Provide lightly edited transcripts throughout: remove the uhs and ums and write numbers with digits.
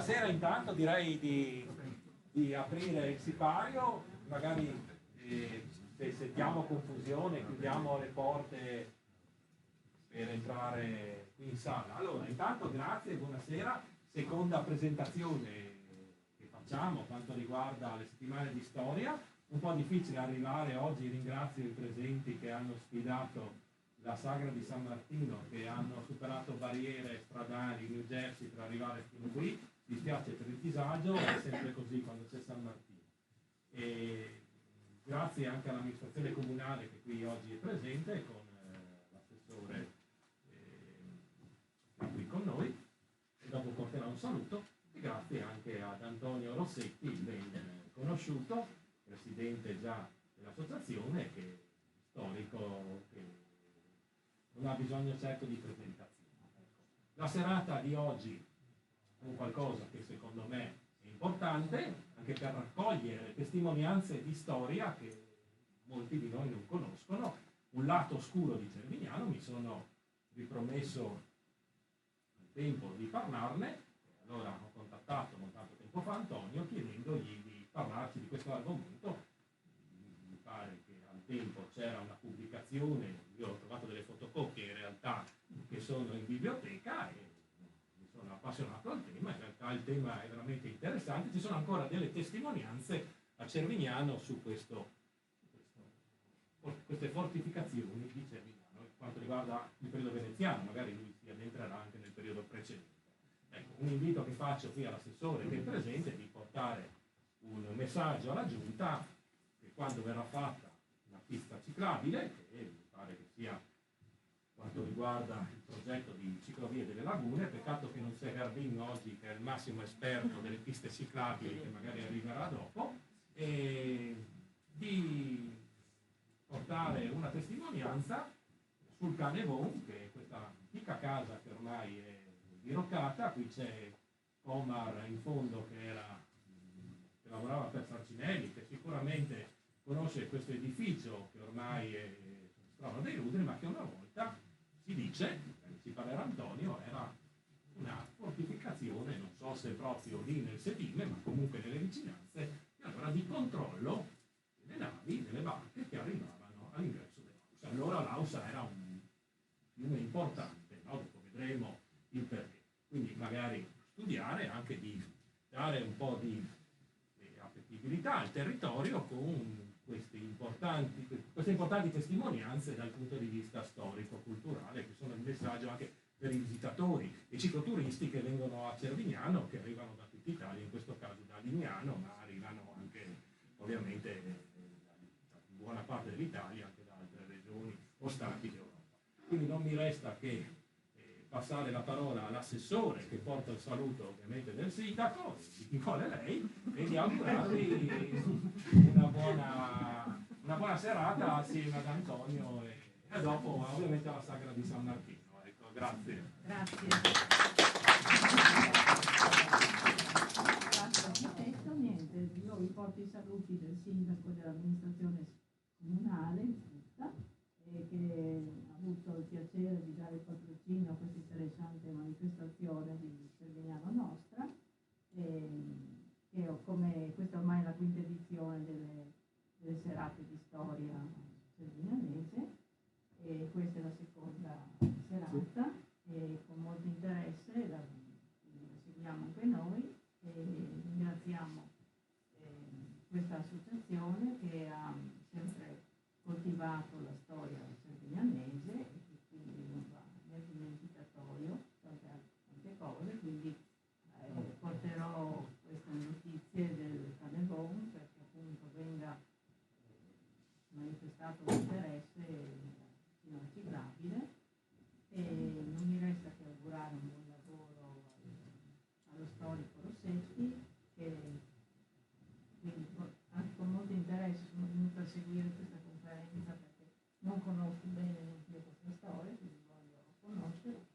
Buonasera, intanto direi di aprire il sipario, magari se sentiamo confusione chiudiamo le porte per entrare qui in sala. Allora, intanto grazie, buonasera, seconda presentazione che facciamo quanto riguarda le settimane di storia. Un po' difficile arrivare oggi, ringrazio i presenti che hanno sfidato la sagra di San Martino, che hanno superato barriere stradali, New Jersey, per arrivare fino qui. Mi spiace per il disagio, è sempre così quando c'è San Martino. E grazie anche all'amministrazione comunale che qui oggi è presente, con l'assessore che è qui con noi, e dopo porterà un saluto. E grazie anche ad Antonio Rossetti, ben conosciuto, presidente già dell'associazione, che è storico, che non ha bisogno certo di presentazione. La serata di oggi è un qualcosa che secondo me è importante anche per raccogliere testimonianze di storia che molti di noi non conoscono, un lato oscuro di Cervignano. Mi sono ripromesso il tempo di parlarne, allora ho contattato non tanto tempo fa Antonio chiedendogli di parlarci di questo argomento. Mi pare che al tempo c'era una pubblicazione, io ho trovato delle fotocopie in realtà che sono in biblioteca e mi sono appassionato al tema. In realtà il tema è veramente interessante, ci sono ancora delle testimonianze a Cervignano su queste fortificazioni di Cervignano. Per quanto riguarda il periodo veneziano, magari lui si addentrerà anche nel periodo precedente. Ecco, un invito che faccio qui all'assessore che è presente è di portare un messaggio alla Giunta che quando verrà fatta una pista ciclabile, che mi pare che sia quanto riguarda il progetto di ciclovie delle lagune, peccato che non sia Garbin oggi che è il massimo esperto delle piste ciclabili, che magari arriverà dopo, e di portare una testimonianza sul Canevon, che è questa antica casa che ormai è diroccata. Qui c'è Omar in fondo che lavorava per Sarcinelli, che sicuramente conosce questo edificio che ormai si trova dei ruderi, ma che una volta si dice, ci parlerà Antonio, era una fortificazione, non so se proprio lì nel sedime, ma comunque nelle vicinanze, e allora di controllo delle navi, delle barche che arrivavano all'ingresso dell'Ausa. Allora l'Ausa era un fiume importante, no? Dopo vedremo il perché. Quindi magari studiare anche di dare un po' di appetibilità al territorio con queste importanti testimonianze dal punto di vista storico-culturale, che sono il messaggio anche per i visitatori e cicloturisti che vengono a Cervignano, che arrivano da tutta Italia, in questo caso da Lignano, ma arrivano anche ovviamente da buona parte dell'Italia, anche da altre regioni o stati d'Europa. Quindi non mi resta che passare la parola all'assessore che porta il saluto ovviamente del sindaco, di chi vuole lei, e di augurarvi una buona serata assieme ad Antonio e dopo ovviamente alla sagra di San Martino. Ecco, grazie. Grazie. Detto, niente, io vi porto i saluti del sindaco e dell'amministrazione comunale tutta, che ha avuto il piacere di dare patrocinio a questa interessante manifestazione di Cervignano Nostra, come questa ormai è la quinta edizione delle serate di storia cervignanese, e questa è la seconda serata, e con molto interesse la seguiamo anche noi, e ringraziamo questa associazione che ha sempre coltivato la storia cervignanese e che quindi non va nel dimenticatoio tante cose, quindi porterò queste notizie del Canevon perché appunto venga manifestato l'interesse fino al ciclabile, e non mi resta che augurare un buon lavoro allo storico Rossetti, che quindi anche con molto interesse sono venuta a seguire questa conferenza perché non conosco bene neanche io questa storia, quindi voglio conoscere,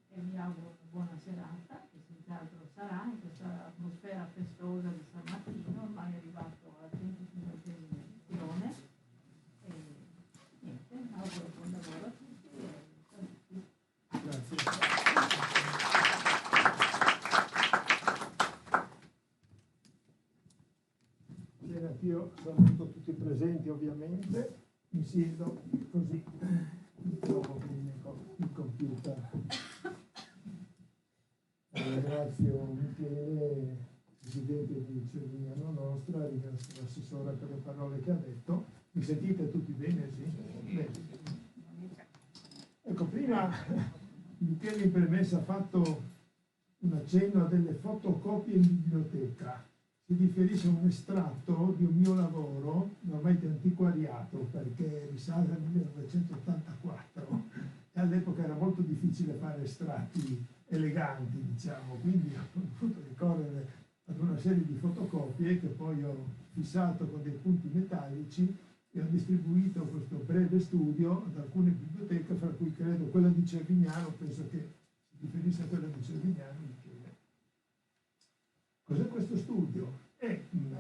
e vi auguro una buona serata, che senz'altro sarà in questa atmosfera festosa di San Martino, ormai è arrivato alla 150esima edizione, e niente, auguro buon lavoro a tutti e saluti. Grazie. anch'io saluto tutti i presenti ovviamente, mi siedo così mi trovo bene con il computer. Ringrazio Michele, presidente di Cervignano Nostra, ringrazio l'assessore per le parole che ha detto. Mi sentite tutti bene? Sì? Bene. Ecco, prima Michele in premessa ha fatto un accenno a delle fotocopie in biblioteca. Si riferisce a un estratto di un mio lavoro, ormai di antiquariato, perché risale al 1984 e all'epoca era molto difficile fare estratti eleganti, diciamo, quindi ho dovuto ricorrere ad una serie di fotocopie che poi ho fissato con dei punti metallici e ho distribuito questo breve studio ad alcune biblioteche, fra cui credo quella di Cervignano, penso che si riferisse a quella di Cervignano. Cos'è questo studio? È un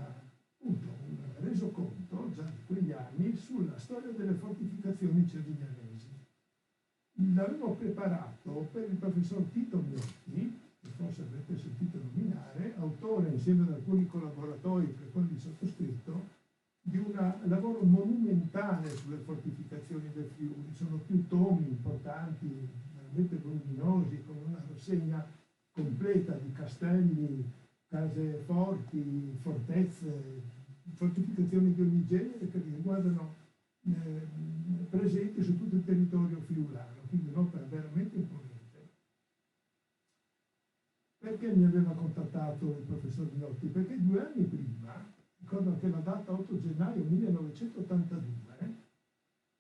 resoconto, già di quegli anni, sulla storia delle fortificazioni cervignanesi. L'avevo preparato per il professor Tito Miotti, che forse avrete sentito nominare, autore insieme ad alcuni collaboratori, per quelli di sottoscritto, di un lavoro monumentale sulle fortificazioni del Friuli. Sono più tomi importanti, veramente voluminosi, con una rassegna completa di castelli, case forti, fortezze, fortificazioni di ogni genere che riguardano presenti su tutto il territorio friulano, quindi un'opera veramente imponente. Perché mi aveva contattato il professor Miotti? Perché 2 anni prima, ricordo che la data 8 gennaio 1982,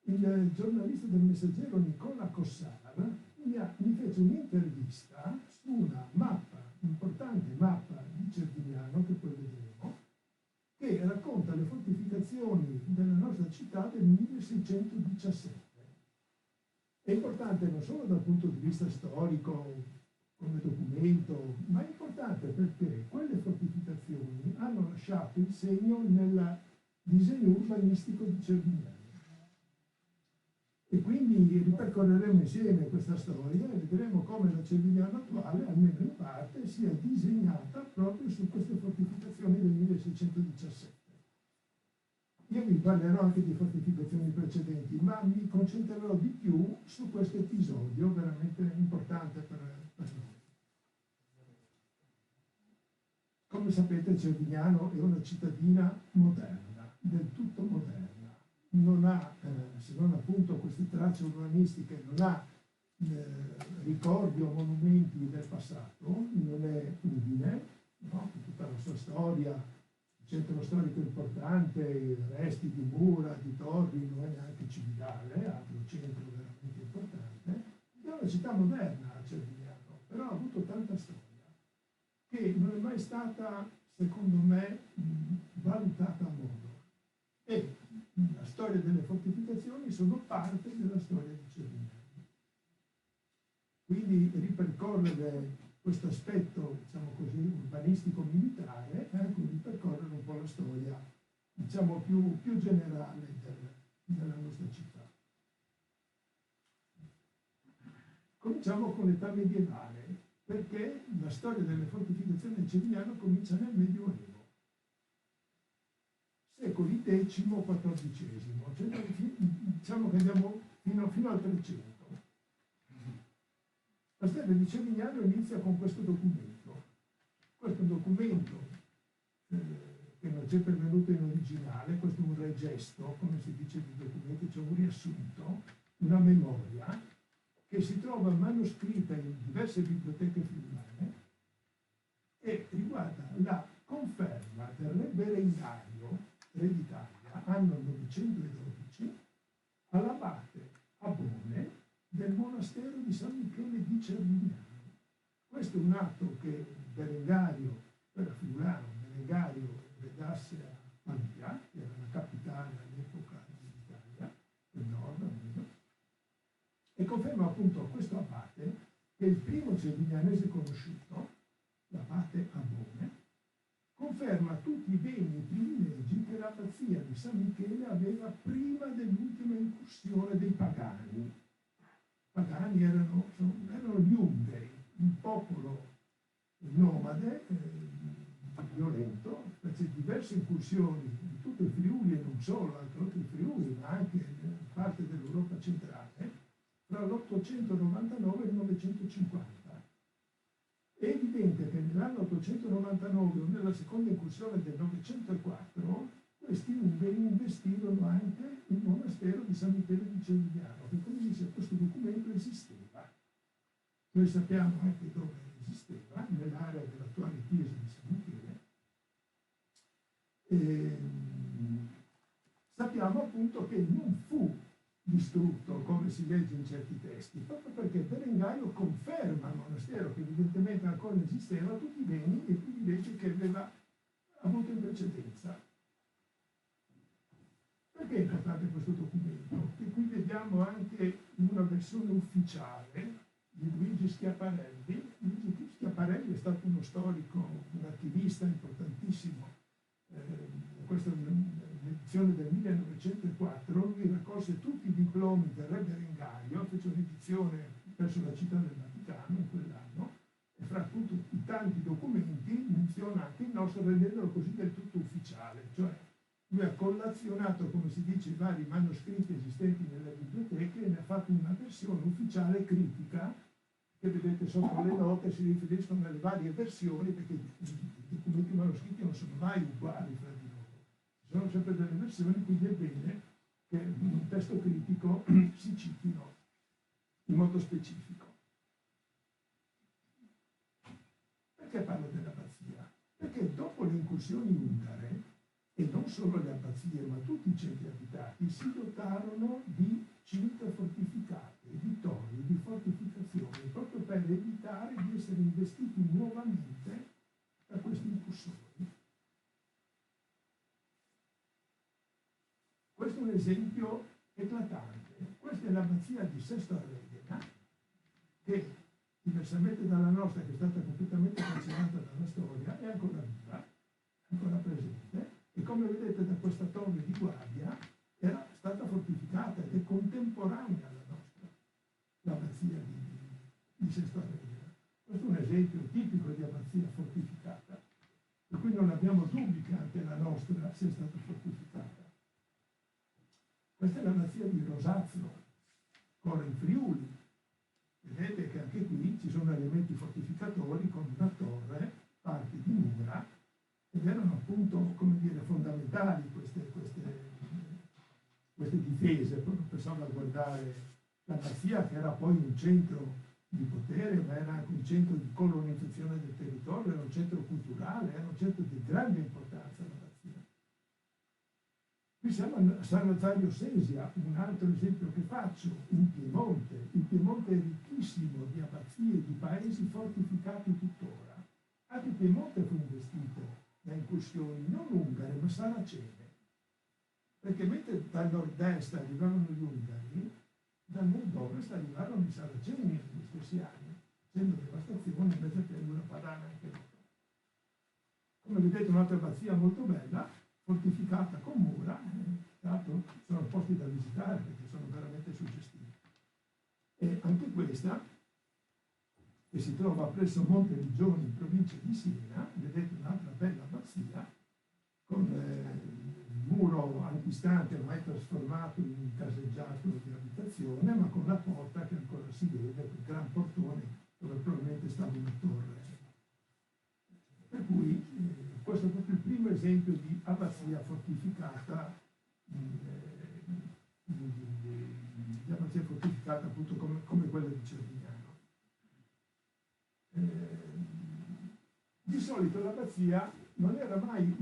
il giornalista del Messaggero Nicola Cossar mi fece un'intervista su una mappa, un'importante mappa di Cervignano, che poi vedremo, che racconta le fortificazioni della nostra città del 1617. È importante non solo dal punto di vista storico, come documento, ma è importante perché quelle fortificazioni hanno lasciato il segno nel disegno urbanistico di Cervignano. E quindi ripercorreremo insieme questa storia e vedremo come la Cervignano attuale, almeno in parte, sia disegnata proprio su queste fortificazioni del 1617. Io vi parlerò anche di fortificazioni precedenti, ma mi concentrerò di più su questo episodio veramente importante per noi. Come sapete, Cervignano è una cittadina moderna, del tutto moderna. Non ha, se non appunto queste tracce urbanistiche, non ha ricordi o monumenti del passato, non è Udine, no? Tutta la sua storia, il centro storico importante, resti di mura, di torri, non è neanche Cividale, altro centro veramente importante. È una città moderna a Cervignano, però ha avuto tanta storia che non è mai stata, secondo me, valutata a modo. E la storia delle fortificazioni sono parte della storia di Cervignano. Quindi ripercorrere questo aspetto, diciamo così, urbanistico-militare è anche ripercorrere un po' la storia, diciamo, più generale della nostra città. Cominciamo con l'età medievale, perché la storia delle fortificazioni di Cervignano comincia nel Medioevo. Secoli X-XIV, cioè, diciamo che andiamo fino al 300. La storia di Cervignano inizia con questo documento. Questo documento che non c'è pervenuto in originale, questo è un regesto, come si dice di documenti, cioè un riassunto, una memoria, che si trova manoscritta in diverse biblioteche friulane e riguarda la conferma del re Berengario, re d'Italia, anno 912, all'abate Abone del monastero di San Michele di Cervignano. Questo è un atto che Berengario, era friulano, Berengario redasse a Pavia, che era la capitale all'epoca dell'Italia, del nord almeno, e conferma appunto a questo abate che il primo cervignanese conosciuto, l'abate Abone, conferma tutti i beni e privilegi che l'abbazia di San Michele aveva prima dell'ultima incursione dei pagani. I pagani erano gli Ungari, un popolo nomade, violento, fece diverse incursioni in tutto tutto il Friuli e non solo, anche oltre il Friuli, ma anche parte dell'Europa centrale, fra l'899 e il 950. È evidente che nell'anno 899 o nella seconda incursione del 904 questi ungari investirono anche il monastero di San Michele di Cervignano, che come dice questo documento esisteva. Noi sappiamo anche dove esisteva, nell'area dell'attuale chiesa di San Michele. Sappiamo appunto che non fu distrutto, come si legge in certi testi, proprio perché Berengario conferma al monastero, che evidentemente ancora esisteva, tutti i beni e i privilegi che aveva avuto in precedenza. Perché è importante questo documento? Che qui vediamo anche una versione ufficiale di Luigi Schiaparelli. Luigi Schiaparelli è stato uno storico, un attivista importantissimo. Questa è un'edizione del 1904, lui raccolse tutti i diplomi del re Berengario, fece un'edizione verso la città del Vaticano in quell'anno, e fra appunto i tanti documenti menziona anche il nostro, rendendolo così del tutto ufficiale, cioè lui ha collazionato, come si dice, i vari manoscritti esistenti nelle biblioteche e ne ha fatto una versione ufficiale critica, che vedete sotto le note si riferiscono alle varie versioni, perché i documenti manoscritti non sono mai uguali fra di loro, ci sono sempre delle versioni, quindi è bene che in un testo critico si citino in modo specifico. Perché parlo dell'abbazia? Perché dopo le incursioni ungare, e non solo le abbazie, ma tutti i centri abitati si dotarono di cinta fortificate, di torri, di fortificazioni, proprio per evitare di essere investiti nuovamente da questi incursori. Questo è un esempio eclatante. Questa è l'abbazia di Sesto Arredena, che diversamente dalla nostra, che è stata completamente cancellata dalla storia, è ancora viva, è ancora presente. E come vedete da questa torre di guardia era stata fortificata ed è contemporanea alla nostra, l'abbazia di Sesto Arredena. Questo è un esempio tipico di abbazia fortificata, per cui non abbiamo dubbi che anche la nostra sia stata fortificata. Questa è l'abbazia di Rosazzo, ancora in Friuli. Vedete che anche qui ci sono elementi fortificatori con una torre, parti di mura, ed erano appunto, come dire, fondamentali queste difese, proprio per salvaguardare l'abbazia, che era poi un centro di potere, ma era anche un centro di colonizzazione del territorio, era un centro culturale, era un centro di grande importanza l'abbazia. Qui siamo a San Nazario Sesia, un altro esempio che faccio, in Piemonte. Il Piemonte è ricchissimo di abbazie, di paesi fortificati tuttora. Anche il Piemonte fu investito da incursioni non ungare ma saracene, perché mentre dal nord-est arrivavano gli ungari, dal nord-ovest arrivarono i saraceni negli stessi anni, facendo devastazione invece per una padana anche loro. Come vedete un'altra abbazia molto bella, fortificata con mura, tra l'altro sono posti da visitare perché sono veramente suggestivi. E anche questa, che si trova presso Monteriggioni in provincia di Siena, vedete un'altra bella abbazia con il muro antistante ormai trasformato in caseggiato di abitazione, ma con la porta che ancora si vede, quel gran portone dove probabilmente stava una torre. Per cui questo è proprio il primo esempio di abbazia fortificata, di abbazia fortificata appunto come quella di Cervignano. Di solito l'abbazia non era mai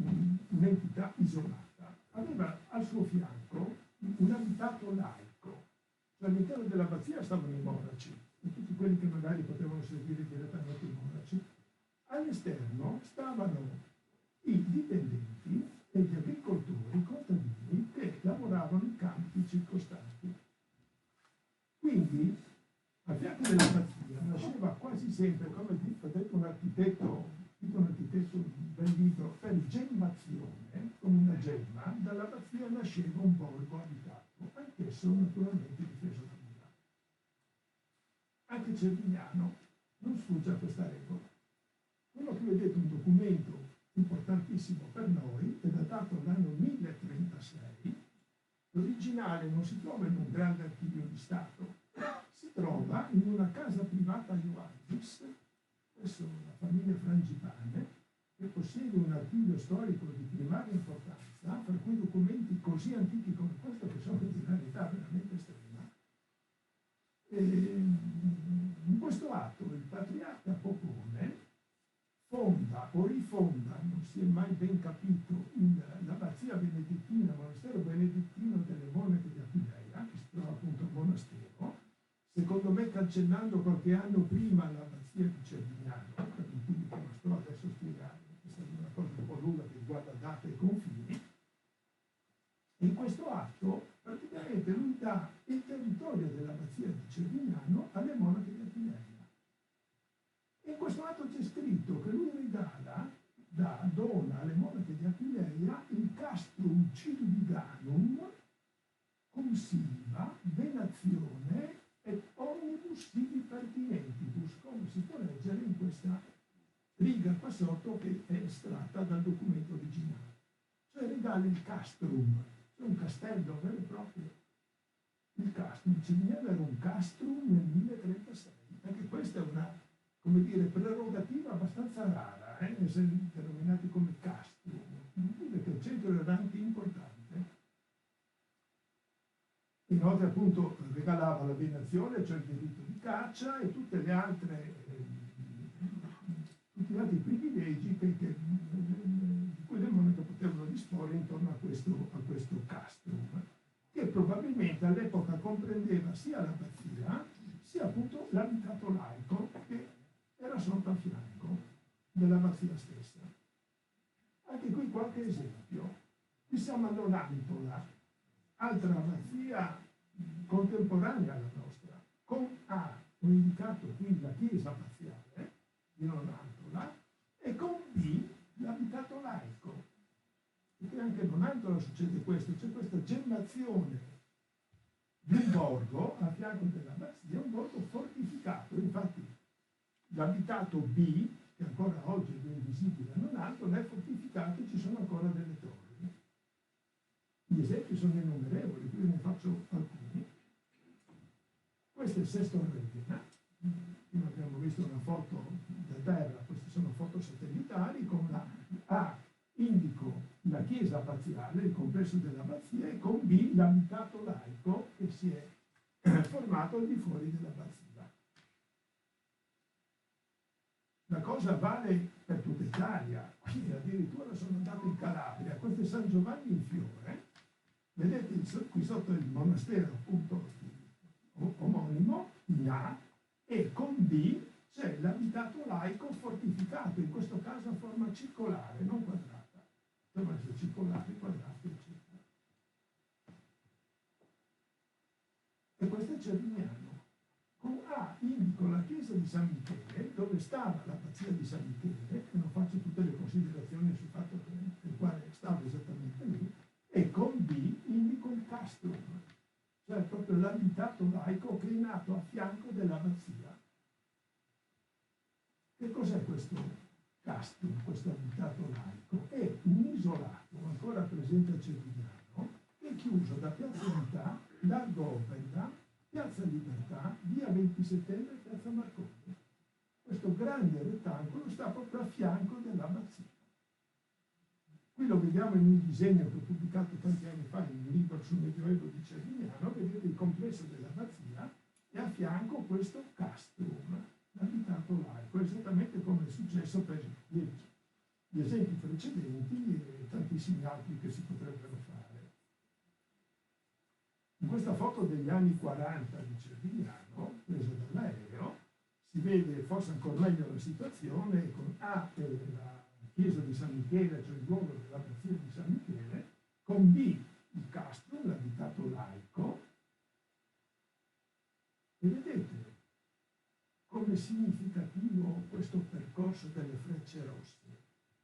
un'entità isolata, aveva al suo fianco un abitato laico, cioè all'interno dell'abbazia stavano i monaci e tutti quelli che magari potevano servire direttamente i monaci, all'esterno stavano i dipendenti e gli agricoltori, i contadini che lavoravano in campi circostanti. Quindi a fianco dell'abbazia nasceva quasi sempre, come ha detto un architetto un bel libro, per gemmazione, come una gemma, dall'abbazia nasceva un borgo abitato, anch'esso naturalmente difeso da mura. Anche Cervignano non sfugge a questa regola. Quello che vedete è un documento importantissimo per noi, è dal datato l'anno 1036, l'originale non si trova in un grande archivio di Stato, si trova in una casa privata a Ioannis, presso la famiglia Frangipane, che possiede un archivio storico di primaria importanza, per cui documenti così antichi come questo, che sono di una rarità veramente estrema. In questo atto il patriarca Popone fonda o rifonda, non si è mai ben capito, l'abbazia benedettina, il monastero benedettino delle monache di Aquileia, che si trova appunto al monastero, secondo me cancellando qualche anno prima l'abbazia di Cervignano, per motivi che non sto adesso a spiegare, questa è una cosa un po' lunga che riguarda date e confini. E in questo atto praticamente lui dà il territorio dell'abbazia di Cervignano alle monache di Aquileia. In questo atto c'è scritto che lui regala, dona alle monache di Aquileia il castrum Civiganum cum silva, venazione et omnibus sivi pertinentibus, come si può leggere in questa riga qua sotto che è estratta dal documento originale. Cioè regala il castrum, cioè un castello vero e proprio. Il castrum, Civignano era un castrum nel 1036, anche questa è una, come dire, prerogativa abbastanza rara, essere denominati come castrum, vuol dire che il centro era anche importante. Inoltre appunto regalava la venazione, cioè il diritto di caccia e tutte le altre, tutti gli altri privilegi di cui le monache potevano disporre intorno a questo castrum, che probabilmente all'epoca comprendeva sia l'abbazia sia appunto l'abitato laico che era sotto a fianco dell'abbazia stessa. Anche qui qualche esempio. Qui siamo a Nonantola, altra abbazia contemporanea alla nostra, con A, ho indicato qui la chiesa abbaziale di Nonantola, e con B l'abitato laico. Perché anche a Nonantola succede questo, c'è questa gemmazione di un borgo a fianco dell'abbazia, un borgo fortificato. Infatti l'abitato B, che ancora oggi è ben visibile a Nonantola, è fortificato e ci sono ancora delle torri. Gli esempi sono innumerevoli, qui ne faccio alcuni. Questo è il Sesto Regina, prima abbiamo visto una foto da terra, queste sono foto satellitari, con la A indico la chiesa abbaziale, il complesso dell'abbazia, e con B l'abitato laico che si è formato al di fuori dell'abbazia. La cosa vale per tutta Italia, quindi addirittura sono andato in Calabria, questo è San Giovanni in Fiore, vedete qui sotto il monastero appunto omonimo, in A, e con B c'è l'abitato laico fortificato, in questo caso a forma circolare, non quadrata, devono essere circolari, quadrati, eccetera. E questo è Cervignano. Con A indico la chiesa di San Michele, dove stava l'abbazia di San Michele, e non faccio tutte le considerazioni sul fatto che il quale stava esattamente lì, e con B indico il castrum, cioè proprio l'abitato laico che è nato a fianco dell'abbazia. Che cos'è questo castrum, questo abitato laico? È un isolato ancora presente a Cervignano, che è chiuso da Piazza Unità, Largo Openda, Piazza Libertà, via 20 settembre e Piazza Marconi. Questo grande rettangolo sta proprio a fianco dell'abbazia. Qui lo vediamo in un disegno che ho pubblicato tanti anni fa in un libro sul Medioevo di Cervignano, vedete il complesso dell'abbazia e a fianco questo castrum, l'abitato laico, esattamente come è successo per gli esempi precedenti e tantissimi altri che si potrebbero fare. In questa foto degli anni 40 di Cervignano, presa dall'aereo, si vede forse ancora meglio la situazione con A, la chiesa di San Michele, cioè il luogo dell'abbazia di San Michele, con B, il castrum, l'abitato laico, e vedete come significativo questo percorso delle frecce rosse,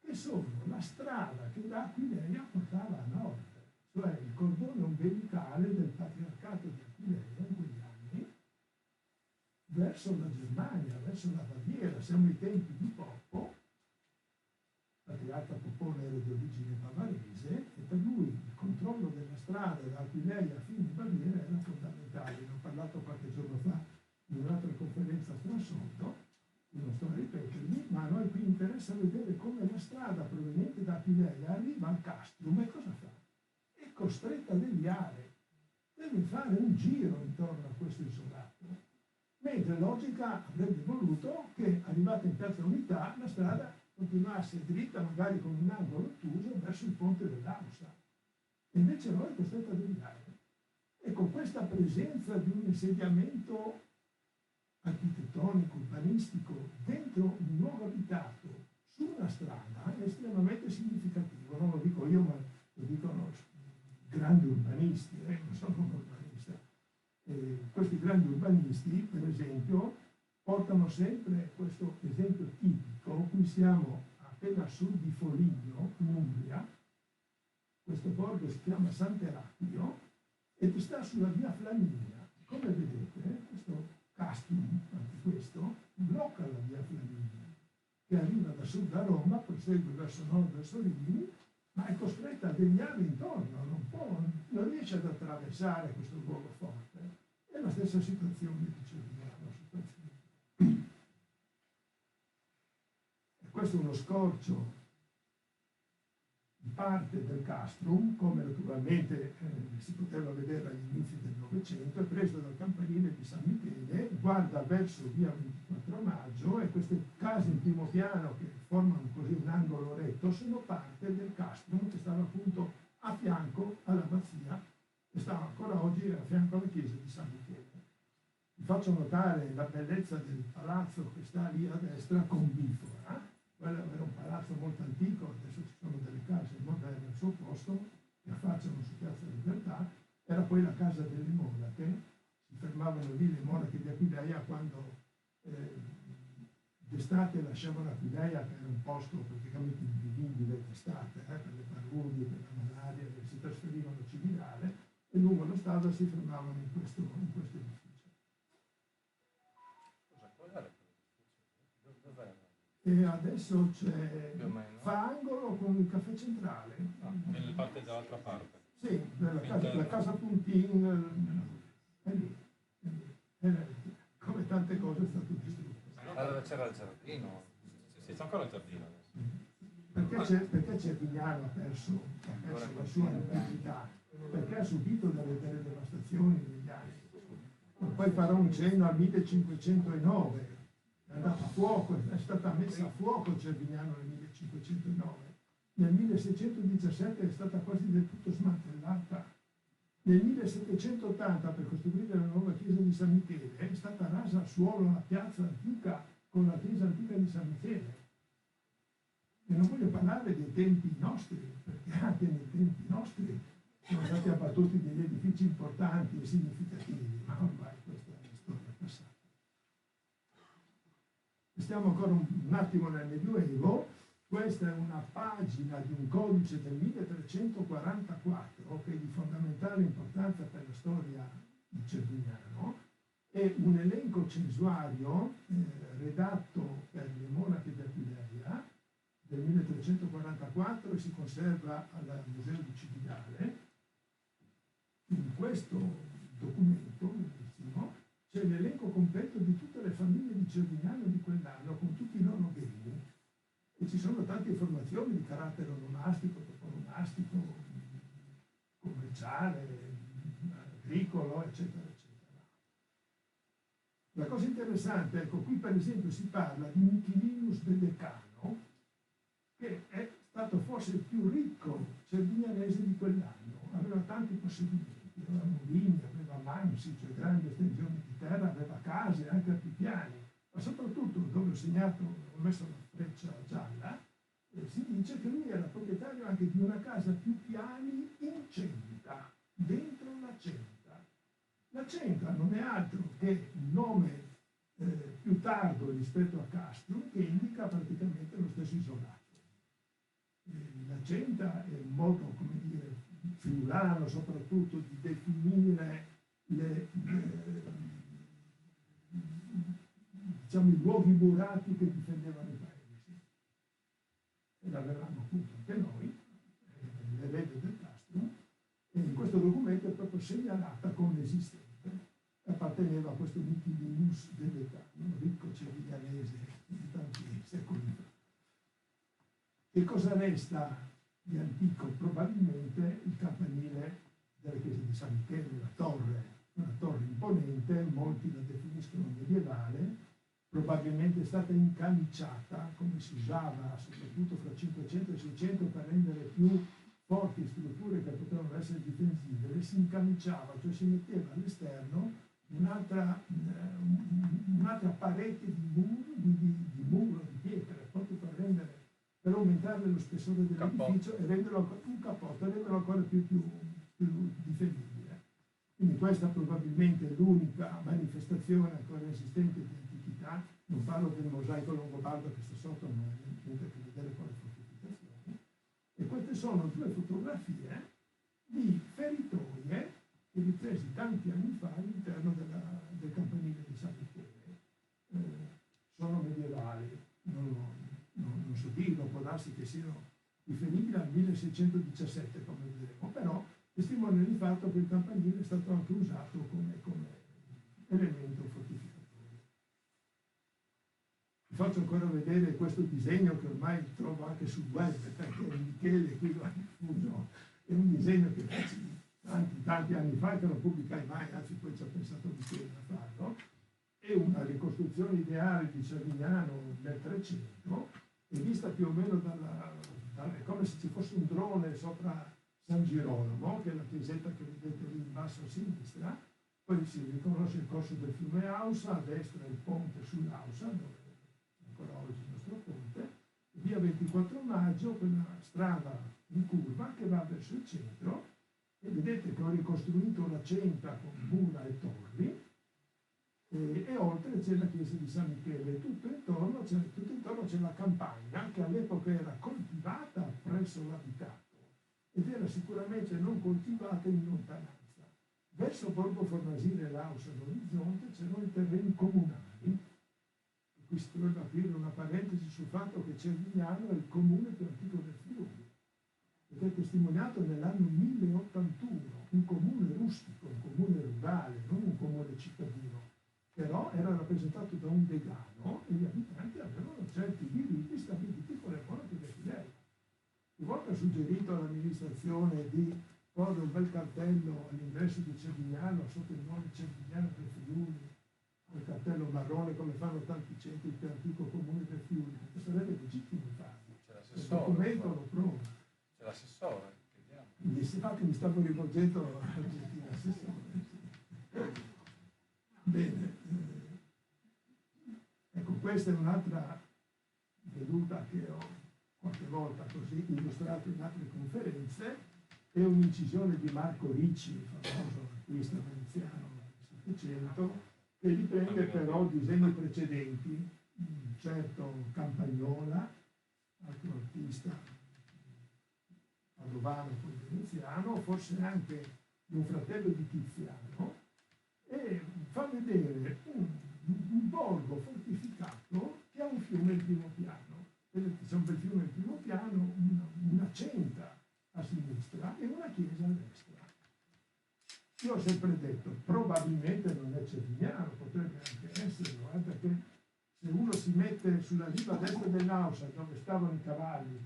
che sono la strada che da Aquileia portava a nord, cioè il cordone ombelicale del patriarcato di Aquileia in quegli anni, verso la Germania, verso la Baviera. Siamo ai tempi di Poppo, che Al Capone era di origine bavarese e per lui il controllo della strada da Aquileia a fine Baviera era fondamentale. Ne ho parlato qualche giorno fa in un'altra conferenza a Strasotto, non sto a ripetermi, ma a noi qui interessa vedere come la strada proveniente da Aquileia arriva al Castrum e cosa fa? È costretta a deviare, deve fare un giro intorno a questo isolato, mentre logica avrebbe voluto che arrivata in Piazza Unità la strada continuasse dritta, magari con un angolo ottuso, verso il ponte dell'Ausa. E invece noi è costretta a deviare. E con questa presenza di un insediamento architettonico, urbanistico, dentro un luogo abitato, su una strada, è estremamente significativo. Non lo dico io, ma lo dicono grandi urbanisti, non sono un urbanista. Questi grandi urbanisti, per esempio, portano sempre questo esempio tipico. Qui siamo appena a sud di Foligno, in Umbria. Questo borgo si chiama Sant'Eraclio ed sta sulla via Flaminia. Come vedete, questo Castrum, anche questo, blocca la via Flaminia, che arriva da sud da Roma, prosegue verso nord, verso Rimini, ma è costretta a deviare intorno, non riesce ad attraversare questo luogo forte. È la stessa situazione di Cervignano. E questo è uno scorcio di parte del Castrum, come naturalmente si poteva vedere agli inizi del Novecento, è preso dal campanile di San Michele, guarda verso via 24 Maggio e queste case in primo piano che formano così un angolo retto sono parte del Castrum che stava appunto a fianco all'abbazia e stava ancora oggi a fianco alla chiesa di San Michele. Vi faccio notare la bellezza del palazzo che sta lì a destra con bifora. Quello era un palazzo molto antico, adesso ci sono delle case moderne al suo posto che affacciano su Piazza Libertà. Era poi la casa delle monache, si fermavano lì le monache di Aquileia quando d'estate lasciavano Aquileia, che era un posto praticamente invivibile d'estate, per le paludi, per la malaria, si trasferivano a Cividale e lungo la strada si fermavano in questo edificio. E adesso fa angolo con il caffè centrale. Nella parte dall'altra parte. Sì, la casa Puntin è lì. Come tante cose è stato distrutto. Allora c'era il giardino. Sì, c'è ancora il giardino adesso. Perché Cervignano ha perso la sua identità? Perché ha subito delle devastazioni negli anni. Poi farò un cenno al 1509. È andata a fuoco, è stata messa a fuoco Cervignano nel 1509. Nel 1617 è stata quasi del tutto smantellata. Nel 1780, per costruire la nuova chiesa di San Michele, è stata rasa al suolo la piazza antica con la chiesa antica di San Michele. E non voglio parlare dei tempi nostri, perché anche nei tempi nostri sono stati abbattuti degli edifici importanti e significativi, ma ormai questa è la storia passata. Stiamo ancora un attimo nel Medioevo. Questa è una pagina di un codice del 1344 che è di fondamentale importanza per la storia di Cervignano. È un elenco censuario redatto per le monache di Aquileia del 1344 e si conserva al Museo di Cividale. In questo documento bellissimo c'è l'elenco completo di tutte le famiglie di Cervignano di quell'anno con tutti i loro beni. E ci sono tante informazioni di carattere onomastico, toporomastico, commerciale, agricolo, eccetera, eccetera. La cosa interessante, ecco, qui per esempio si parla di Michilinus Bedecano, che è stato forse il più ricco cervignanese di quell'anno, aveva tanti possedimenti, aveva mulini, aveva mansi, cioè grandi estensioni di terra, aveva case anche a più piani, ma soprattutto dove ho segnato, ho messo la freccia gialla, si dice che lui era proprietario anche di una casa più piani in Centa, dentro la Centa. La Centa non è altro che un nome più tardo rispetto a Castrum che indica praticamente lo stesso isolato. La Centa è un modo, come dire, friulano soprattutto di definire diciamo, i luoghi murati che difendevano i paesi. l'avevamo appunto anche noi, l'erede del castrum, e in questo documento è proprio segnalata come esistente, apparteneva a questo Michelius dell'età, un ricco cerviglianese di tanti secoli fa. Che cosa resta di antico? Probabilmente il campanile della chiesa di San Michele, una torre imponente, molti la definiscono medievale, probabilmente è stata incamiciata, come si usava soprattutto fra 500 e 600 per rendere più forti strutture che potevano essere difensive, si incamiciava, cioè si metteva all'esterno un'altra parete di muro, di pietra, proprio per aumentare lo spessore dell'edificio e renderlo un cappotto, e renderlo ancora più difendibile. Quindi questa probabilmente è l'unica manifestazione ancora esistente di antichità. Non parlo del mosaico longobardo che sta sotto, non ha niente a che vedere con le fortificazioni. E queste sono due fotografie di feritoie ripresi tanti anni fa all'interno del campanile di San Michele. Sono medievali, non so dirlo, può darsi che siano riferibili al 1617, come vedremo, però testimoniano il fatto che il campanile è stato anche usato come elemento fortificatorio. Vi faccio ancora vedere questo disegno che ormai trovo anche sul web, perché Michele qui lo ha diffuso, è un disegno che feci tanti anni fa, che non pubblicai mai, anzi poi ci ha pensato Michele a farlo. È una ricostruzione ideale di Cervignano del 300, e vista più o meno come se ci fosse un drone sopra San Girolamo, che è la chiesetta che vedete lì in basso a sinistra. Poi si riconosce il corso del fiume Ausa, a destra il ponte sull'Ausa, dove ancora oggi il nostro ponte, e via 24 maggio, quella strada in curva che va verso il centro, e vedete che ho ricostruito la centa con mura e torri, e oltre c'è la chiesa di San Michele. Tutto intorno c'è la campagna, che all'epoca era coltivata presso l'abitato ed era sicuramente non coltivata in lontananza. Verso Borgo Fornasile e Lausa all'orizzonte c'erano i terreni comunali, e qui si dovrebbe aprire una parentesi sul fatto che Cervignano è il comune più antico del Friuli, ed è testimoniato nell'anno 1081, un comune rustico, un comune rurale, non un comune cittadino, però era rappresentato da un decano e gli abitanti avevano certi diritti stabiliti con le monache del Fidelio. Più volte ho suggerito all'amministrazione di porre un bel cartello all'ingresso di Cervignano sotto il nome Cervignano del Friuli, un cartello marrone come fanno tanti centri più antico comune del Friuli, perché sarebbe legittimo farlo. Il documento lo prova. C'è l'assessore. Infatti mi stavo rivolgendo all'assessore. Bene, ecco, questa è un'altra veduta che ho qualche volta così illustrato in altre conferenze. È un'incisione di Marco Ricci, il famoso artista veneziano del Settecento, che riprende però disegni precedenti, certo Campagnola, altro artista padovano poi veneziano, forse anche di un fratello di Tiziano, e fa vedere un borgo fortificato che ha un fiume in primo piano. Vedete, c'è un bel fiume in primo piano, una centa a sinistra e una chiesa a destra. Io ho sempre detto, probabilmente non è Cervignano, potrebbe anche esserlo, perché se uno si mette sulla riva destra dell'Ausa, dove stavano i cavalli,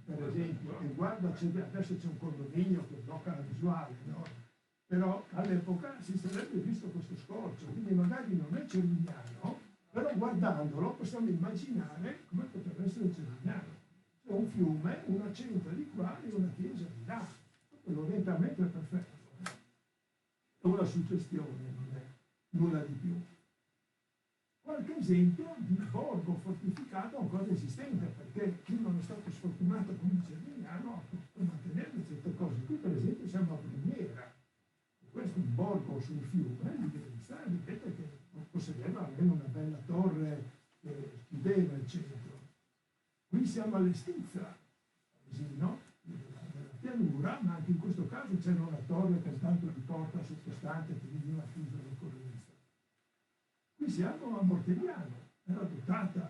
per esempio, e guarda, adesso c'è un condominio che blocca la visuale, no? Però all'epoca si sarebbe visto questo scorcio, quindi magari non è Cervignano, però guardandolo possiamo immaginare come potrebbe essere Cervignano. C'è un fiume, una centa di qua e una chiesa di là. L'orientamento è perfetto. È una suggestione, non è nulla di più. Qualche esempio di borgo fortificato ancora esistente, perché chi non è stato sfortunato come Cervignano ha potuto mantenere certe cose. Qui per esempio siamo a Bruniera. Questo è un borgo sul fiume di Vicenza, vedete che possedeva almeno una bella torre che chiudeva il centro. Qui siamo all'Estizza, no? Nella pianura, ma anche in questo caso c'era una torre con tanto di porta sottostante che veniva chiusa dal corrente. Qui siamo a Mortegliano, era dotata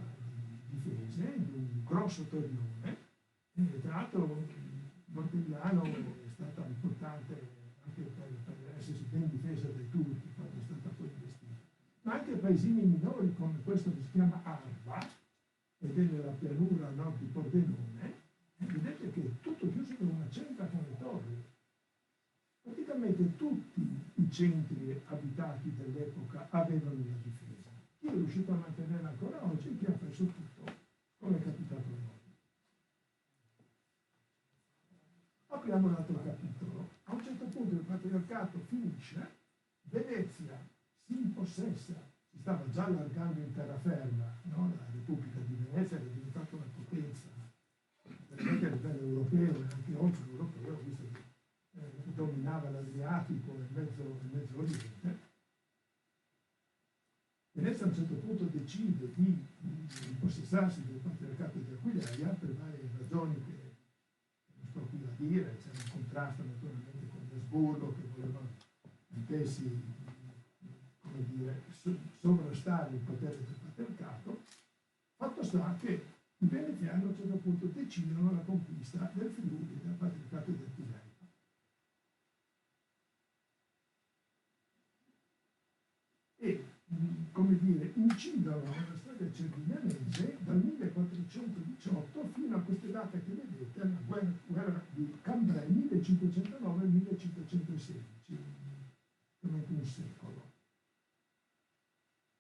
di difese di un grosso torrione. Tra l'altro Mortegliano è stata importante anche per essersi ben difesa dai turchi quando è stata poi investita, ma anche paesini minori come questo che si chiama Arba ed è nella pianura a nord di Pordenone. Vedete che è tutto chiuso da una cerca con le torri. Praticamente tutti i centri abitati dell'epoca avevano una difesa. Chi è riuscito a mantenerla ancora oggi e chi ha perso tutto, come è capitato a noi. Apriamo un altro capitolo. A un certo punto il patriarcato finisce, Venezia si impossessa, si stava già allargando in terraferma, no? La Repubblica di Venezia era diventata una potenza, veramente a livello europeo e anche oltre l'europeo, visto che dominava l'Adriatico e il Mezzo Oriente. Venezia a un certo punto decide di impossessarsi del patriarcato di Aquileia per varie ragioni che non sto qui a dire, c'era un contrasto naturalmente con l'Asburgo che volevano anch'essi, come dire, sovrastare il potere del patriarcato. Fatto sta che i veneziani a un certo punto decidono la conquista del Friuli del patriarcato di Aquileia. E, come dire, incidono nella storia cervinianese dal 1418 fino a queste date che vedete, la guerra di Cambrai 1509-1516, come un secolo.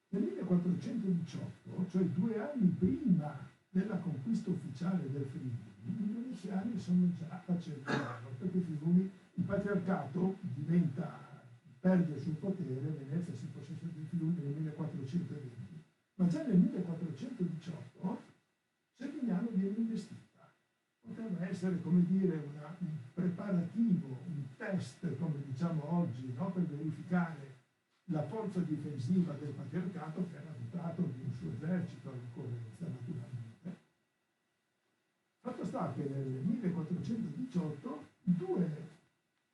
Nel 1418, cioè 2 anni prima della conquista ufficiale del Friuli, i veneziani sono già a Cervignano, perché Friuli, il patriarcato perde il suo potere, Venezia si possessa del Friuli nel 1420, ma già nel 1418 Cervignano viene investita. Potrebbe essere, come dire, un preparativo, un test, come diciamo oggi, no? Per verificare la forza difensiva del patriarcato, che era dotato di un suo esercito all'occorrenza, naturalmente. Fatto sta che nel 1418 2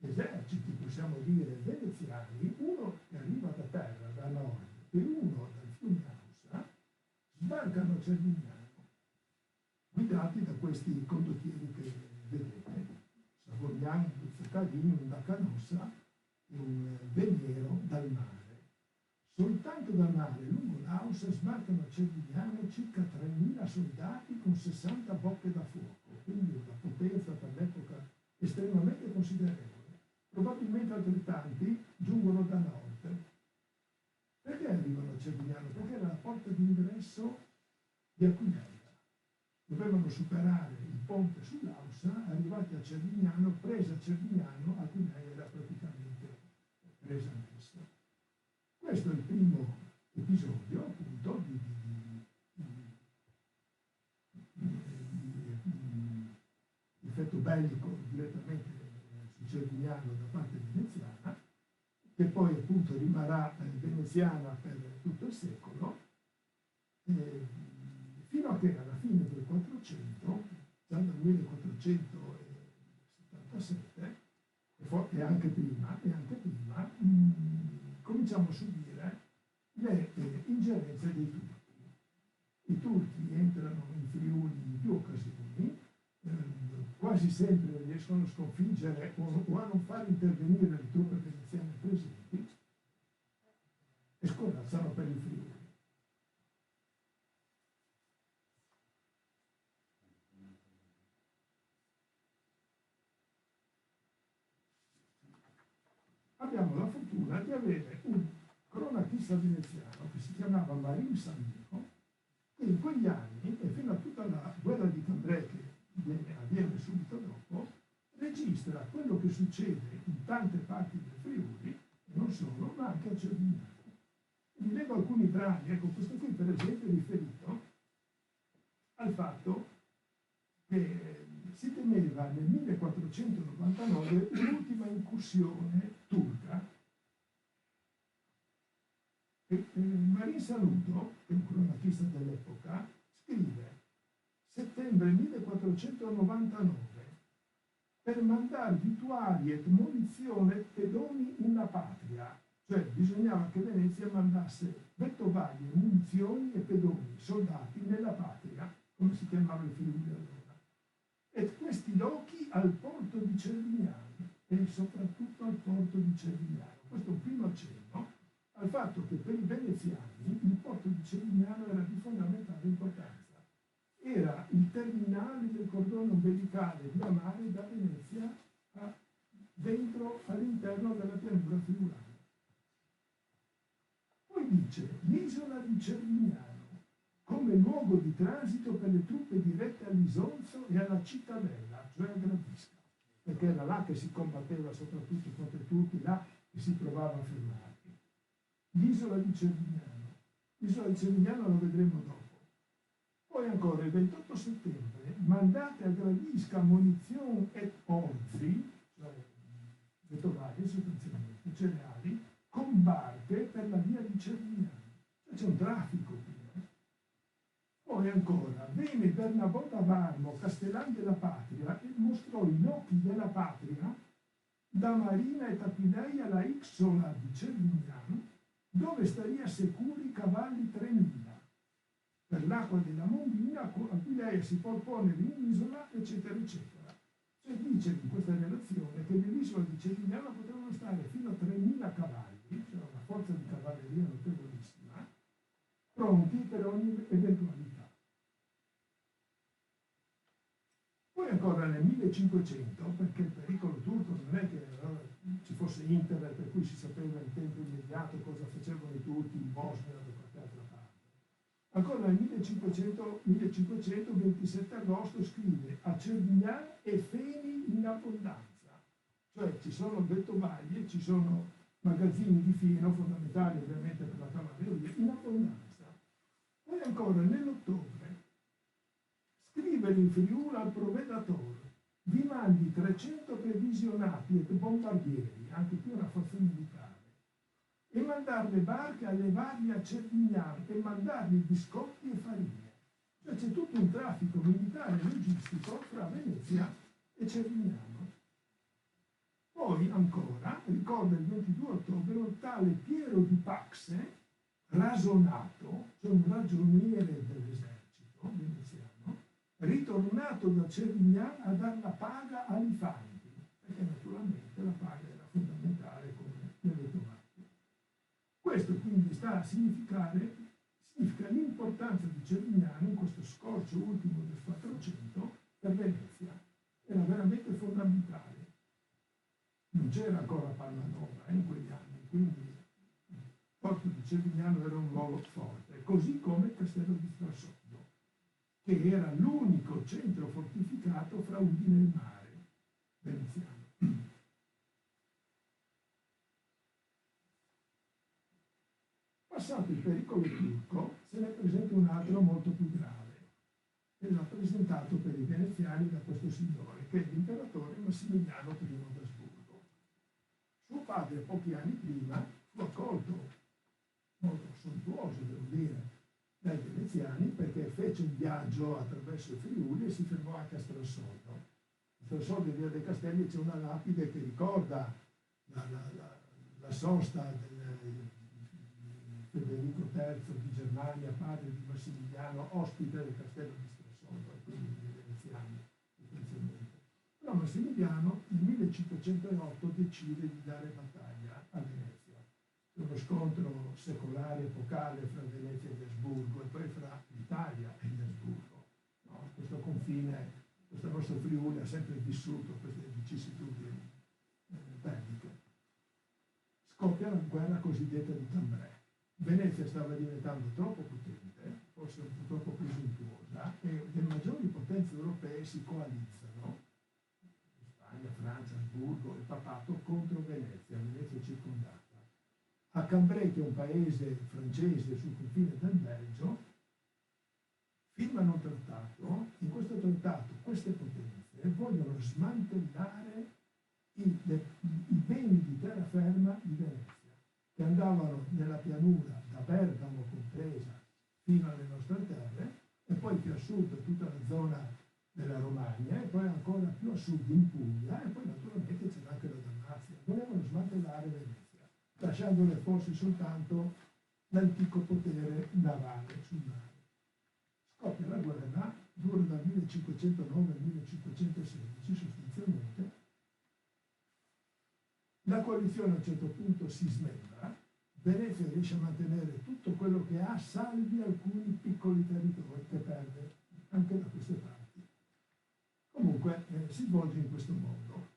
eserciti, possiamo dire, veneziani, uno che arriva da terra, da nord, e uno dal fiume Ausa, sbarcano a Cervignano, guidati da questi condottieri che vedete, Savognano, Buzzaccarini, una canossa e un veliero dal mare. Soltanto dal mare, lungo l'Ausa, sbarcano a Cervignano circa 3.000 soldati con 60 bocche da fuoco, quindi una potenza per l'epoca estremamente considerevole. Probabilmente altrettanti giungono da nord. Perché arrivano a Cervignano? Perché era la porta d'ingresso di Aquileia. Dovevano superare il ponte sull'Ausa, arrivati a Cervignano, presa Cervignano, Aquileia era praticamente presa anch'essa. Questo è il primo episodio, appunto, di effetto bellico direttamente su Cervignano da parte veneziana, che poi appunto rimarrà veneziana per tutto il secolo, fino a che alla fine del 400, già dal 1477, e anche prima, cominciamo a subire le ingerenze dei turchi. I turchi entrano in Friuli in più occasioni, quasi sempre riescono a sconfiggere o a non far intervenire le truppe veneziane presenti e scorazzano per il Friuli. Abbiamo la fortuna di avere un cronachista veneziano che si chiamava Marin Sandino, che in quegli anni e fino a tutta la guerra di Cambrai che avviene subito dopo, registra quello che succede in tante parti del Friuli, e non solo, ma anche a Cervignano. Vi leggo alcuni brani, ecco, questo qui per esempio è riferito al fatto che si temeva nel 1499 l'ultima incursione turca. Marin Saluto, che è un cronachista dell'epoca, scrive settembre 1499 per mandar vituali et munizione pedoni in la patria, cioè bisognava che Venezia mandasse vettovaglie, munizioni e pedoni, soldati nella patria, come si chiamava il Friuli allora, e questi lochi al porto di Cervignano e soprattutto al porto di Cervignano. Questo è un primo accenno al fatto che per i veneziani il porto di Cervignano era di fondamentale importanza. Era il terminale del cordone ombelicale via mare da Venezia dentro all'interno della pianura friulana. Poi dice l'isola di Cervignano come luogo di transito per le truppe dirette all'Isonzo e alla Cittadella, cioè a Gradisca, perché era là che si combatteva soprattutto contro i turchi, là che si trovava fermati. L'isola di Cervignano. L'isola di Cervignano lo vedremo dopo. Poi ancora il 28 settembre mandate a Gradisca munizioni et orzi, cioè vettovaglie sostanzialmente, cereali, con barche per la via di Cervignano. Cioè c'è un traffico qui. Poi ancora, venne Bernabò da Varmo, castellan della patria, e mostrò i lochi della patria da Marina e Tapineia alla Ixola di Cervignano, dove staria sicuri cavalli 3000, per l'acqua della Mondina, a cui lei si può porre in isola, eccetera, eccetera. Cioè dice in questa relazione che nell'isola di Cervignano potevano stare fino a 3000 cavalli, cioè una forza di cavalleria notevolissima, pronti per ogni eventualità. Poi ancora nel 1500, perché il pericolo turco non è che ci fosse internet per cui si sapeva in tempo immediato cosa facevano i turchi in Bosnia o da qualche altra parte. Ancora nel 1500, 27 agosto, scrive a Cervignano e feni in abbondanza, cioè ci sono vettovaglie, ci sono magazzini di fieno fondamentali ovviamente per la cavalleria in abbondanza. Poi ancora nell'ottobre scrive in Friuli al provvedatore, vi mandi 300 previsionati e bombardieri, anche qui una forza militare, e mandare le barche a levarli a Cervignano e mandargli biscotti e farine. Cioè c'è tutto un traffico militare e logistico fra Venezia e Cervignano. Poi ancora, ricorda il 22 ottobre, un tale Piero di Paxe, rasonato, cioè un ragioniere dell'esercito veneziano, ritornato da Cervignano a dar la paga ai fanti, perché naturalmente la paga era fondamentale come nelle tovaglie. Questo quindi sta a significa l'importanza di Cervignano in questo scorcio ultimo del 400 per Venezia. Era veramente fondamentale. Non c'era ancora Pallanova in quegli anni, quindi il porto di Cervignano era un luogo forte, così come il castello di Strassondo, che era l'unico centro fortificato fra Udine e il mare veneziano. Passato il pericolo turco, se ne presenta un altro molto più grave, e rappresentato per i veneziani da questo signore, che è l'imperatore Massimiliano I d'Asburgo. Suo padre, pochi anni prima, fu accolto molto sontuoso, devo dire, dai veneziani, perché fece un viaggio attraverso il Friuli e si fermò anche a Strassondo. A Strassondo in via dei Castelli c'è una lapide che ricorda la sosta del Federico III di Germania, padre di Massimiliano, ospite del castello di Strassondo, e quindi dei veneziani essenzialmente. Però Massimiliano nel 1508 decide di dare battaglia a Venezia. Uno scontro secolare, epocale fra Venezia e Asburgo, e poi fra l'Italia e Asburgo. No? Questo confine, questo nostro Friuli ha sempre vissuto queste vicissitudini belliche. Scoppia la guerra cosiddetta di Cambrai. Venezia stava diventando troppo potente, forse un po' troppo presuntuosa, e le maggiori potenze europee si coalizzano, Spagna, Francia, Asburgo e Papato, contro Venezia. Venezia è circondata. A Cambrai, che è un paese francese sul confine del Belgio, firmano un trattato. In questo trattato queste potenze vogliono smantellare i beni di terraferma di Venezia, che andavano nella pianura da Bergamo compresa fino alle nostre terre, e poi più a sud tutta la zona della Romagna, e poi ancora più a sud in Puglia, e poi naturalmente c'era anche la Dalmazia. Volevano smantellare Venezia. Beh, lasciandole forse soltanto l'antico potere navale sul mare. Scoppia la guerra, dura dal 1509 al 1516 sostanzialmente. La coalizione a un certo punto si smembra, Venezia riesce a mantenere tutto quello che ha, salvi alcuni piccoli territori che perde anche da queste parti. Comunque si svolge in questo modo.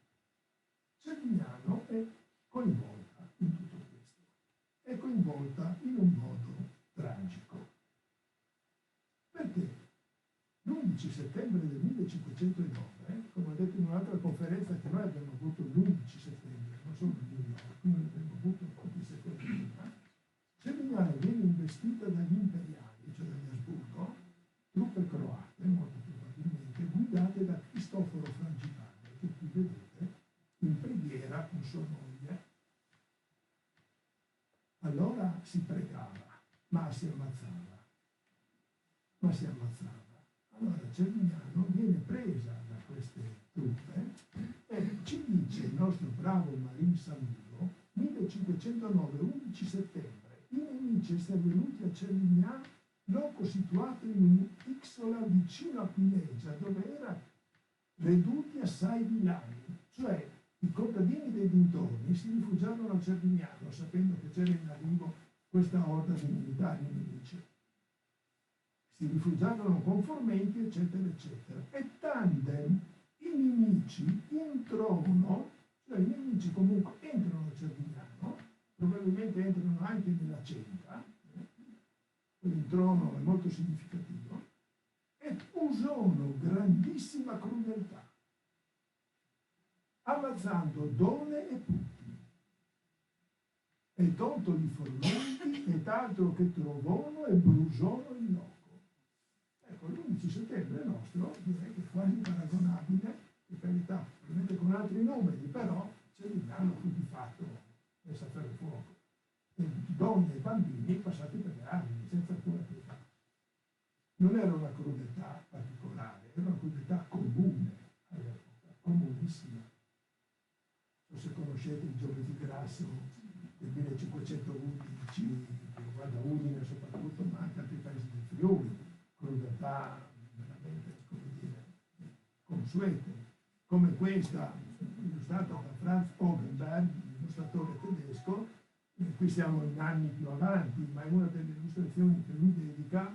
Cervignano è coinvolta in tutto questo, è coinvolta in un modo tragico. Perché l'11 settembre del 1509, come ho detto in un'altra conferenza che noi abbiamo avuto l'11 settembre, non solo a New York, noi abbiamo avuto pochi secondi prima, Cervignano viene investita dagli imperiali, cioè dagli Asburgo, truppe croate, molto probabilmente, guidate da Cristoforo Frangipane, che qui vedete in preghiera con sua moglie. Allora si pregava, ma si ammazzava. Allora Cervignano viene presa da queste truppe e ci dice il nostro bravo Marin Samulo, 1509, 11 settembre, i nemici essere venuti a Cervignano, loco situato in un'isola vicino a Pinegia, dove era reduti assai villani, cioè i contadini dei dintorni si rifugiarono a Cervignano, sapendo che c'era in arrivo questa orda di militari nemici. Si rifugiarono conformenti, eccetera, eccetera. E tandem i nemici introno, cioè i nemici comunque entrano a Cervignano, probabilmente entrano anche nella Centa, quell'introno è molto significativo, e usano grandissima crudeltà, ammazzando donne e putti, e tolto i fornenti, ed altro che trovano e brusono il loco. Ecco, l'11 settembre nostro direi che è quasi paragonabile, per carità, probabilmente con altri numeri, però Cervignano fu di fatto messa a ferro e fuoco. E donne e bambini passati per le armi, senza alcuna pietà. Non era una crudeltà particolare, era una crudeltà comune all'epoca, comunissima. Non so se conoscete il Giove di Grasso del 1511, che riguarda Udine soprattutto, ma anche altri paesi del Friuli, crudeltà veramente, come dire, consuete, come questa illustrata da Franz Hogenberg, illustratore tedesco. Qui siamo in anni più avanti, ma è una delle illustrazioni che lui dedica,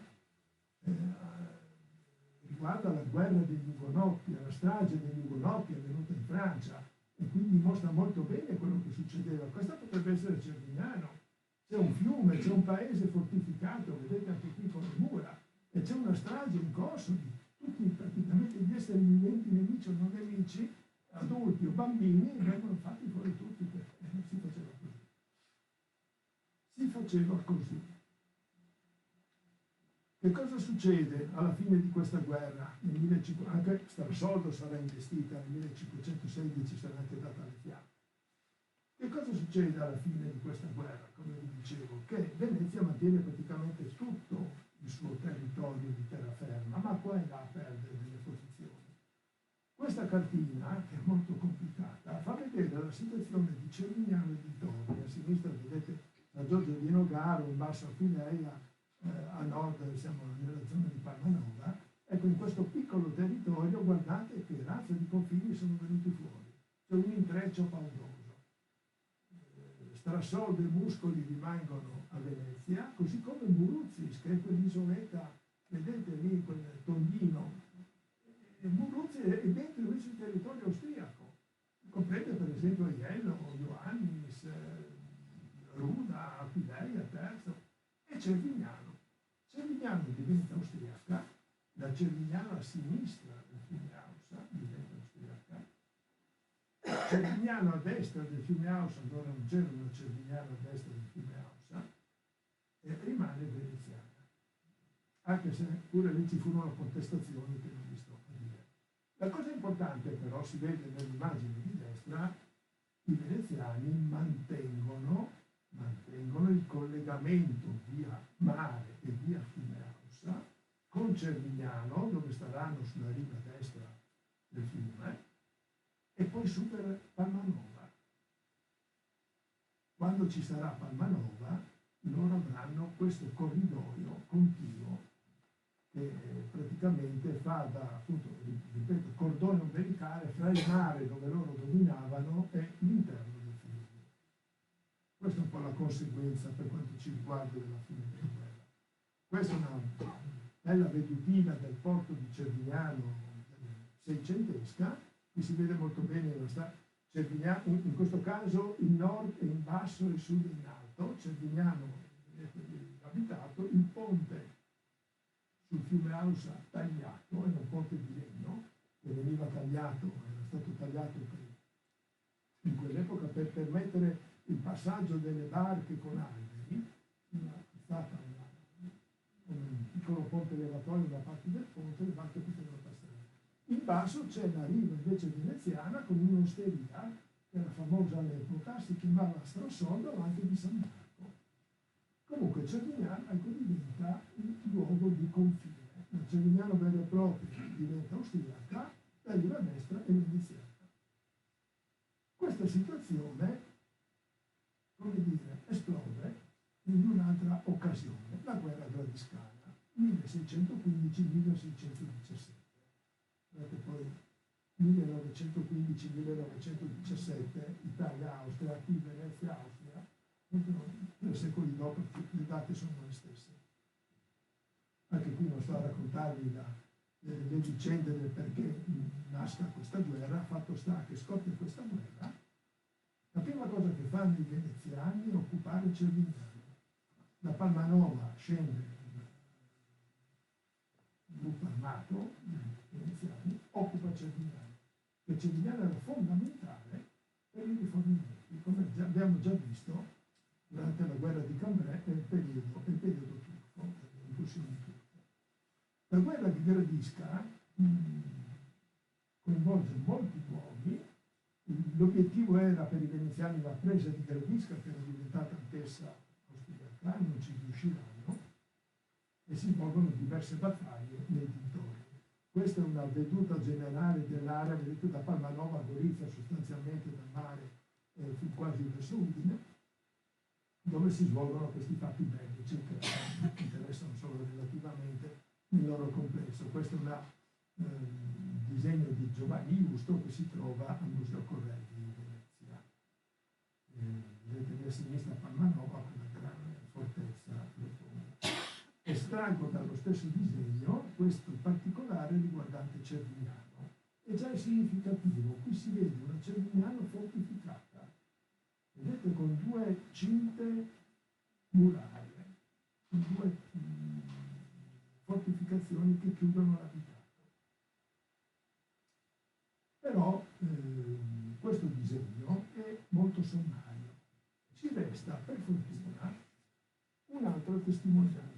riguarda la guerra degli Ugonotti, la strage degli Ugonotti avvenuta in Francia, e quindi mostra molto bene quello che succedeva. Questa potrebbe essere Cervignano. C'è un fiume, c'è un paese fortificato, vedete anche qui con le mura, e c'è una strage in corso di tutti praticamente gli esseri viventi, nemici o non nemici, adulti o bambini, vengono fatti fuori tutti, perché si faceva così. Si faceva così. Che cosa succede alla fine di questa guerra? Nel 1500, anche Strassoldo sarà investita, nel 1516 sarà anche data alle fiamme. Che cosa succede alla fine di questa guerra? Come vi dicevo, che Venezia mantiene praticamente tutto il suo territorio di terraferma, ma qua e là perde delle posizioni. Questa cartina, che è molto complicata, fa vedere la situazione di Cervignano e di Torri. A sinistra vedete San Giorgio di Nogaro, in basso Aquileia, a nord siamo nella zona di Palmanova. Ecco, in questo piccolo territorio guardate che razza di confini sono venuti fuori. C'è un intreccio pauroso. Strassoldo e Muscoli rimangono a Venezia, così come Muruzis, che è quell'isoletta, vedete lì, quel tondino. Muruzis è dentro invece il territorio austriaco, comprende per esempio Aiello, Ioannis, Ruda, Aquileia, Terzo, e Cervignano. Cervignano diventa austriaca, la Cervignano a sinistra del fiume Ausa diventa austriaca, Cervignano a destra del fiume Ausa, allora non c'era una Cervignano a destra del fiume Ausa, e rimane veneziana, anche se pure lì ci furono contestazioni che non vi sto a dire. La cosa importante però, si vede nell'immagine di destra, i veneziani mantengono il collegamento via mare e via fiume Ausa con Cervignano, dove staranno sulla riva destra del fiume, e poi su per Palmanova. quando ci sarà Palmanova, loro avranno questo corridoio continuo che praticamente fa da, appunto, ripeto, cordone ombelicale fra il mare dove loro dominavano e l'interno del Friuli. Questa è un po' la conseguenza per quanto ci riguarda della fine della guerra. Questa è una bella vedutina del porto di Cervignano seicentesca, che si vede molto bene Cervignano, in questo caso il nord è in basso e il sud è in alto, Cervignano abitato, il ponte sul fiume Ausa tagliato, era un ponte di legno che veniva tagliato, era stato tagliato in quell'epoca per permettere il passaggio delle barche con alberi, è stata un piccolo ponte levatoio da parte del ponte, le barche potevano passare. In basso c'è la riva invece veneziana con un'osteria che era famosa all'epoca, si chiamava Strassoldo avanti di San Marco. Comunque Cervignano diventa il luogo di confine. Il Cervignano vero e proprio diventa austriaca, la riva destra è veneziana. Questa situazione, come dire, esplode in un'altra occasione, la guerra gradiscana, 1615-1617. Poi 1915-1917, Italia-Austria, qui Venezia-Austria, 3 secoli dopo le date sono le stesse. Anche qui non sto a raccontarvi le vicende del perché nasca questa guerra, fatto sta che scoppia questa guerra, la prima cosa che fanno i veneziani è occupare Cervignano. Da Palmanova scende il gruppo armato, i veneziani, occupa Cervignano, e Cervignano era fondamentale per i rifornimenti, come abbiamo già visto durante la guerra di Cambrai e il periodo turco, l'incursione turca. La guerra di Gradisca coinvolge molti luoghi. L'obiettivo era per i veneziani la presa di Gradisca, che era diventata anch'essa austriaca, non ci riusciranno, e si svolgono diverse battaglie nei dintorni. Questa è una veduta generale dell'area, vedete, da Palmanova a Gorizia, sostanzialmente dal mare fin quasi verso Udine, dove si svolgono questi fatti bellici che interessano solo relativamente il loro complesso. Questo è un disegno di Giovanni Justo che si trova al Museo Corredi di Venezia. Vedete lì a sinistra Palmanova, quella grande fortezza lettone. Estraggo dallo stesso disegno questo particolare riguardante Cervignano. E già è significativo, qui si vede una Cervignano fortificata. Vedete, con 2 cinte murarie, con 2 fortificazioni che chiudono l'abitato. Però questo disegno è molto sommario. Ci resta, per fortuna, un'altra testimonianza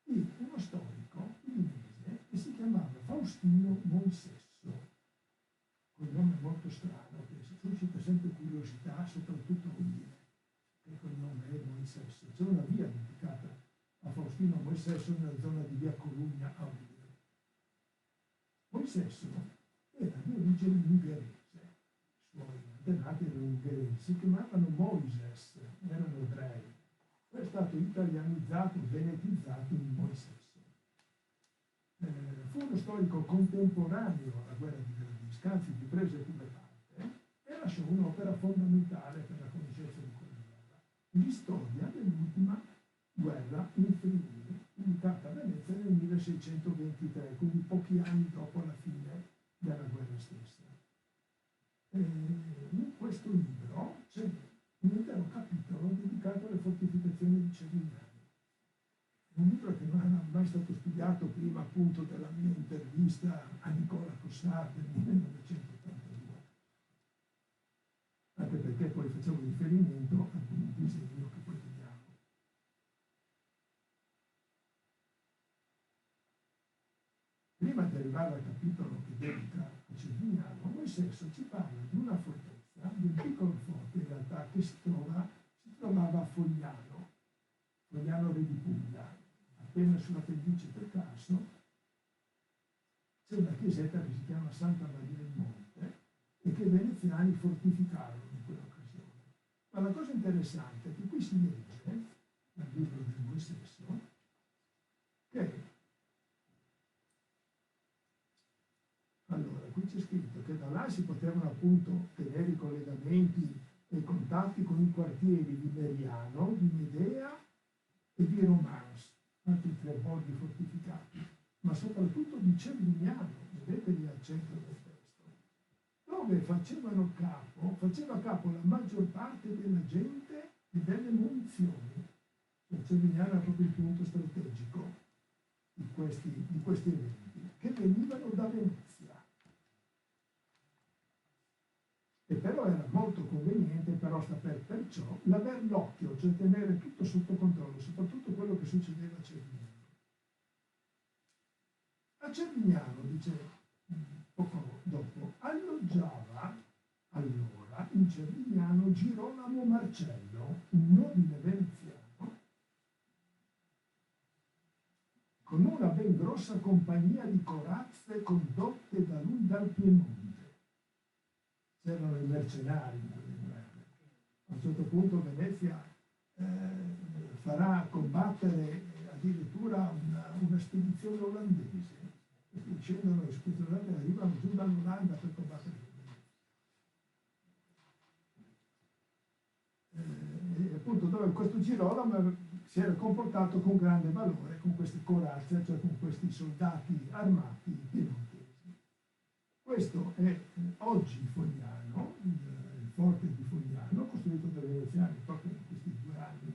di uno storico udinese che si chiamava Faustino Moisesso, con un nome molto strano, che suscita sempre curiosità, soprattutto a Udine, perché quel nome è Moisesso. C'è una via dedicata a Faustino Moisesso nella zona di via Colugna a Udine. Moisesso era di origine ungherese, i suoi antenati erano ungheresi, si chiamavano Moises, erano ebrei. Poi è stato italianizzato, venetizzato in Moisesso. Fu uno storico contemporaneo alla guerra di Gradisca, anzi vi prese come parte, e lasciò un'opera fondamentale per la conoscenza di quella guerra, l'istoria dell'ultima guerra in Friuli, pubblicata a Venezia nel 1623, quindi pochi anni dopo la fine della guerra stessa. In questo libro c'è un intero capitolo dedicato alle fortificazioni di Cervignano. Un libro che non era mai stato studiato prima appunto della mia intervista a Nicola Cossart nel 1982, anche perché poi facevo riferimento ad un disegno che poi vediamo. Prima di arrivare al capitolo che dedica a Cervignano, Moisesso ci parla di una fortezza, di un piccolo forte in realtà che si trovava a Fogliano Re di Puglia. Appena sulla pendice per caso c'è una chiesetta che si chiama Santa Maria del Monte, e che i veneziani fortificarono in quell'occasione. Ma la cosa interessante è che qui si legge, nel libro di Moisesso, che allora, qui c'è scritto che da là si potevano appunto tenere i collegamenti e i contatti con i quartieri di Meriano, di Medea e di Romans, altri tre borghi fortificati, ma soprattutto di Cervignano, vedete lì al centro del testo, dove faceva capo la maggior parte della gente e delle munizioni. Cervignano è proprio il punto strategico di questi eventi, che venivano da Venezia. E però era molto conveniente, perciò, l'aver l'occhio, cioè tenere tutto sotto controllo, soprattutto quello che succedeva a Cervignano. A Cervignano, dice poco dopo, alloggiava allora in Cervignano Girolamo Marcello, un nobile veneziano, con una ben grossa compagnia di corazze condotte da lui dal Piemonte. C'erano i mercenari in quelle guerre. A un certo punto Venezia farà combattere addirittura una spedizione olandese, perché scendono e scusate, arrivano giù dall'Olanda per combattere e appunto dove questo Girolamo si era comportato con grande valore con queste corazze, cioè con questi soldati armati piemontesi. Questo è oggi Fogliano, il forte di Fogliano, costruito dai veneziani proprio in questi 2 anni,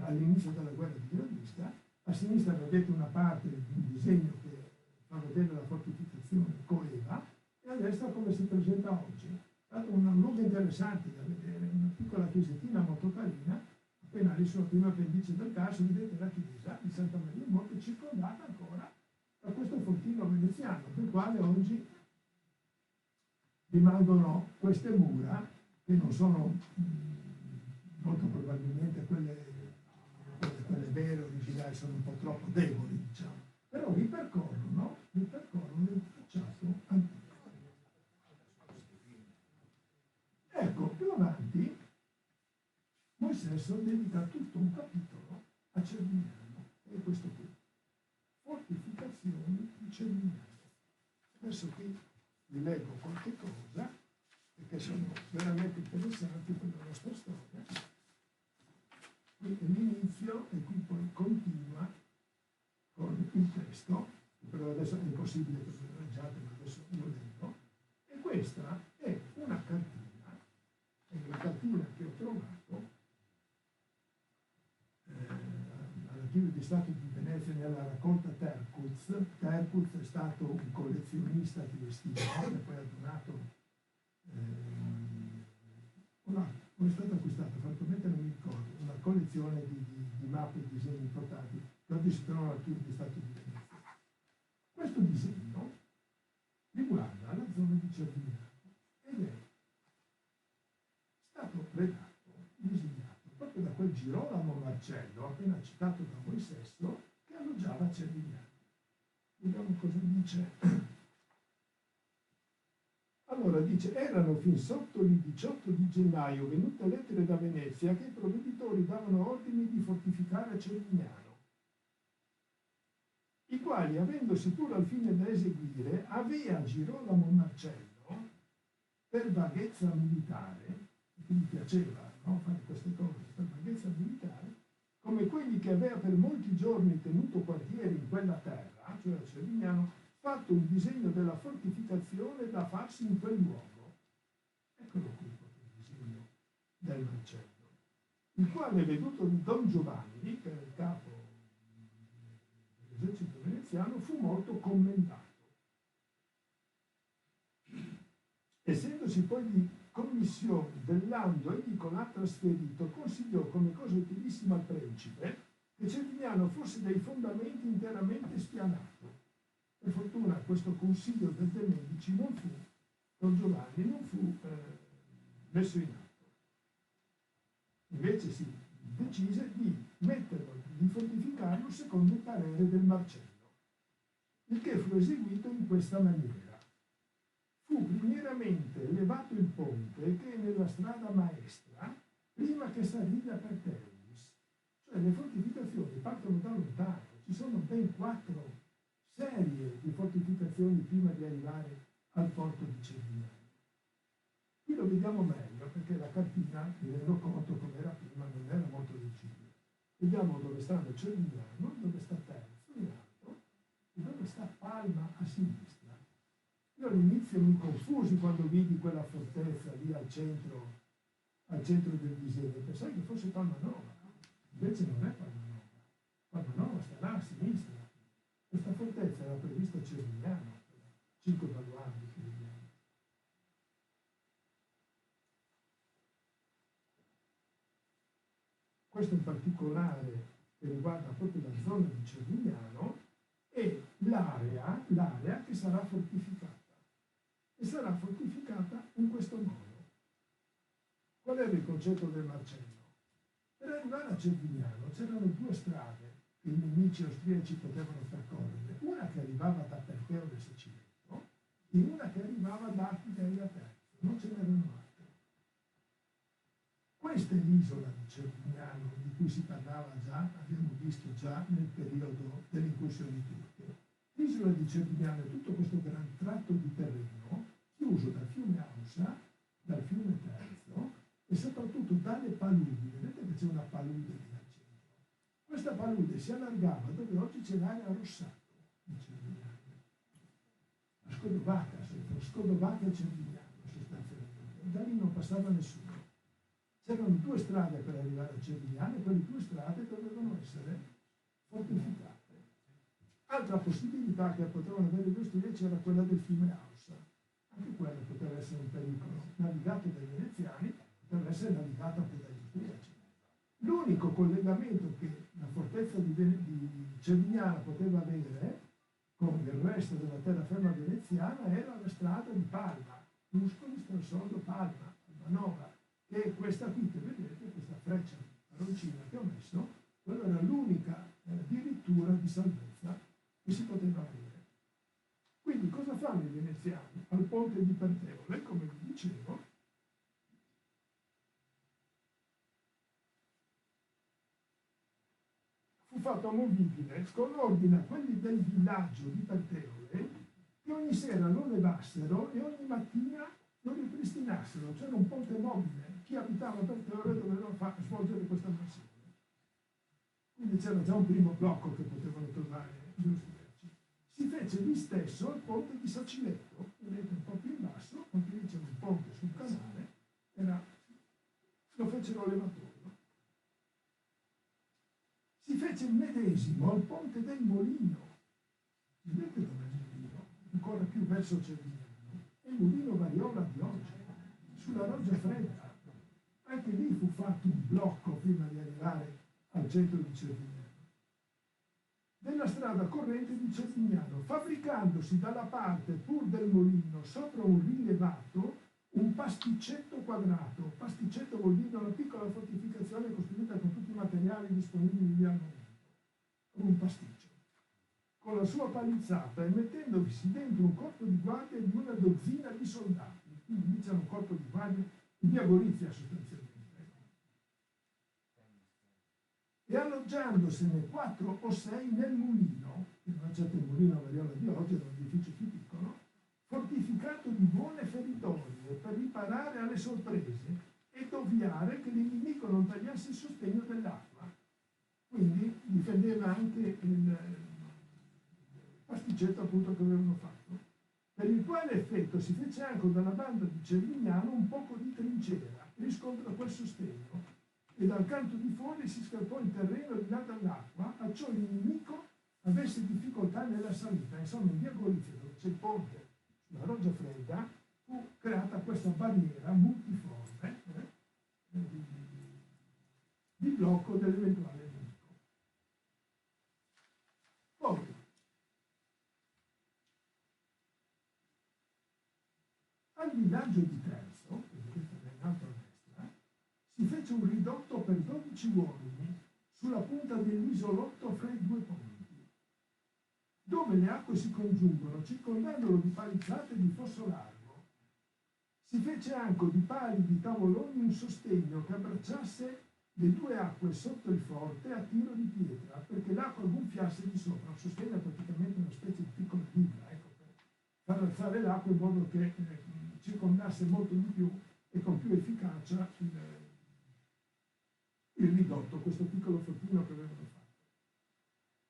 all'inizio della guerra di Gravista. A sinistra vedete una parte di un disegno che fa vedere la fortificazione coeva, e a destra come si presenta oggi. È un luogo interessante da vedere, una piccola chiesettina molto carina, appena lì sulla prima pendice del Carso vedete la chiesa di Santa Maria molto circondata ancora da questo fortino veneziano, del quale oggi rimangono queste mura che non sono molto probabilmente quelle vere, originali, sono un po' troppo deboli, diciamo, però ripercorrono il tracciato antico. Ecco, più avanti Moisesso dedica tutto un capitolo a Cervignano, e questo qui, fortificazioni di Cervignano. Adesso qui vi leggo qualche cosa, perché sono veramente interessanti per la nostra storia. Qui è l'inizio e qui poi continua con il testo, però adesso è impossibile che lo leggiate, ma adesso lo leggo. E questa è una cartina, che ho trovato all'Archivio di Stato di Venezia nella raccolta Tercuz. Tercuz è stato un collezionista di vestiti, e poi ha donato come è stato acquistato, francamente non mi ricordo, una collezione di mappe e disegni portati che oggi si trova all'Archivio di Stato di Venezia. Questo disegno riguarda la zona di Cervignano ed è stato redatto, disegnato proprio da quel Girolamo Marcello appena citato da Moisesso, che alloggiava a Cervignano. Vediamo cosa dice. Allora dice, erano fin sotto il 18 di gennaio venute lettere da Venezia che i provveditori davano ordini di fortificare Cervignano, i quali, avendosi pur al fine da eseguire, avea Girolamo Marcello, per vaghezza militare, che gli piaceva, no, fare queste cose, per vaghezza militare, come quelli che aveva per molti giorni tenuto quartiere in quella terra, cioè a Cervignano, fatto un disegno della fortificazione da farsi in quel luogo. Eccolo qui il disegno del Marcello, il quale, veduto di Don Giovanni, che era il capo dell'esercito veneziano, fu molto commendato. Essendosi poi di commissione dell'ando egli con l'ha trasferito, consigliò come cosa utilissima al principe che Cervignano fosse dai fondamenti interamente spianato. Per fortuna questo consiglio del De Medici non fu, Don Giovanni non fu messo in atto. Invece si decise di metterlo, di fortificarlo secondo il parere del Marcello, il che fu eseguito in questa maniera. fu primieramente levato il ponte che è nella strada maestra prima che s'arrivi a Perteuis, cioè le fortificazioni partono da lontano, ci sono ben 4 serie di fortificazioni prima di arrivare al porto di Cervignano. Qui lo vediamo meglio perché la cartina, mi rendo conto come era prima, non era molto leggibile. Vediamo dove sta Cervignano, dove sta Terzo in alto e dove sta Palma a sinistra. Io all'inizio mi confusi quando vidi quella fortezza lì al centro del disegno, pensai che fosse Palma Nova, invece non è Palma Nova. Palma Nova sta là a sinistra. Questa fortezza era prevista a Cervignano, 5 baluardi che vediamo. Questo in particolare che riguarda proprio la zona di Cervignano e l'area che sarà fortificata. E sarà fortificata in questo modo. Qual era il concetto del Marcello? Per arrivare a Cervignano c'erano 2 strade che i nemici austriaci potevano percorrere, una che arrivava da Perteo del Siciletto e una che arrivava da Artideria Terzo, non ce n'erano altre. Questa è l'isola di Cervignano di cui si parlava già, abbiamo visto già nel periodo delle incursioni turche. L'isola di Cervignano è tutto questo gran tratto di terreno chiuso dal fiume Ausa, dal fiume Terzo e soprattutto dalle paludi. Vedete che c'è una palude lì al centro. Questa palude si allargava dove oggi c'è l'area Rossato di Cervignano. La Scodovacca e Cervignano sostanzialmente. Da lì non passava nessuno. C'erano 2 strade per arrivare a Cervignano e quelle 2 strade dovevano essere fortificate. Altra possibilità che potevano avere gli austriaci era quella del fiume Ausa. Anche quella poteva essere un pericolo, navigato dai veneziani, poteva essere navigata poi dagli austriaci. L'unico collegamento che la fortezza di Cervignano poteva avere con il resto della terraferma veneziana era la strada di Palma, Muscoli, Strassoldo, Palma, Palmanova, che è questa qui che vedete, questa freccia arancina che ho messo, quella era l'unica addirittura di salvezza che si poteva avere. Quindi cosa fanno i veneziani? Al ponte di Perteole, come vi dicevo, fu fatto amovibile con ordine a quelli del villaggio di Perteole che ogni sera lo levassero e ogni mattina lo ripristinassero. C'era un ponte mobile, chi abitava a Perteole doveva svolgere questa mansione. Quindi c'era già un primo blocco che potevano trovare gli austriaci. Si fece lì stesso il ponte di Saciletto, vedete un po' più in basso, anche lì c'era un ponte sul canale, lo fecero levatoio. Si fece il medesimo al ponte del Molino. Vedete dove è il Molino? Ancora più verso Cervignano. È il Mulino Variola di oggi, sulla Roggia Fredda. Anche lì fu fatto un blocco prima di arrivare al centro di Cervignano. Della strada corrente di Cervignano, fabbricandosi dalla parte pur del Molino sopra un rilevato un pasticcetto quadrato. Pasticcetto vuol dire una piccola fortificazione costruita con tutti i materiali disponibili di armamento, un pasticcio, con la sua palizzata e mettendosi dentro un corpo di guardia di una dozzina di soldati. Quindi lì c'era un corpo di guardia in via Gorizia sostanzialmente. E alloggiandosene 4 o 6 nel mulino, che non c'è il mulino Variola di oggi, era un edificio più piccolo, fortificato di buone feritorie per riparare alle sorprese ed ovviare che l'inimico non tagliasse il sostegno dell'acqua. Quindi difendeva anche il pasticcetto appunto che avevano fatto, per il quale effetto si fece anche dalla banda di Cervignano un poco di trincea riscontro quel sostegno e dal canto di fuori si scarpò il terreno di là dall'acqua, acciò l'inimico avesse difficoltà nella salita. Insomma, in via Gorizia, dove c'è il ponte sulla Roggia Fredda, fu creata questa barriera multiforme di blocco dell'eventuale nemico. Poi, al villaggio di Terzo, che vedete in alto a destra, si fece un ridotto per 12 uomini sulla punta dell'isolotto fra i 2 ponti, dove le acque si congiungono, circondandolo di palizzate di fosso largo, Si fece anche di pali di tavoloni un sostegno che abbracciasse le due acque sotto il forte a tiro di pietra, perché l'acqua gonfiasse di sopra. Un sostegno è praticamente una specie di piccola diga, ecco, per far alzare l'acqua in modo che circondasse molto di più e con più efficacia il ridotto, questo piccolo fortino che avevano fatto.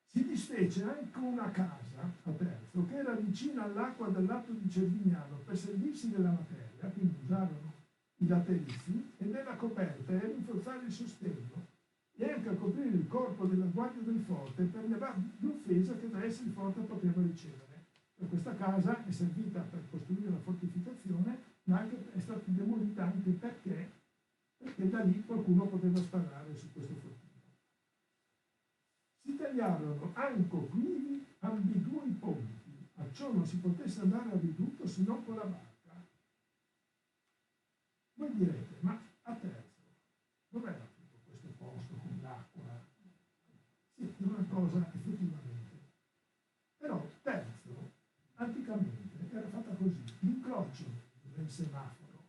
Si disfece anche una casa a Terzo che era vicina all'acqua del lato di Cervignano per servirsi della materia, quindi usarono i laterizi, e nella coperta e rinforzare il sostegno e anche a coprire il corpo della guardia del forte per levare l'offesa che da essa il forte poteva ricevere. Per questa casa è servita per costruire la fortificazione, ma anche è stata demolita anche perché da lì qualcuno poteva sparare su questo fortino. Si tagliarono anche qui ambidue i ponti, a ciò non si potesse andare a ridotto se non con la barca. Voi direte, ma a Terzo, dov'era tutto questo posto con l'acqua? Sì, è una cosa effettivamente. Però Terzo, anticamente, era fatta così. L'incrocio del semaforo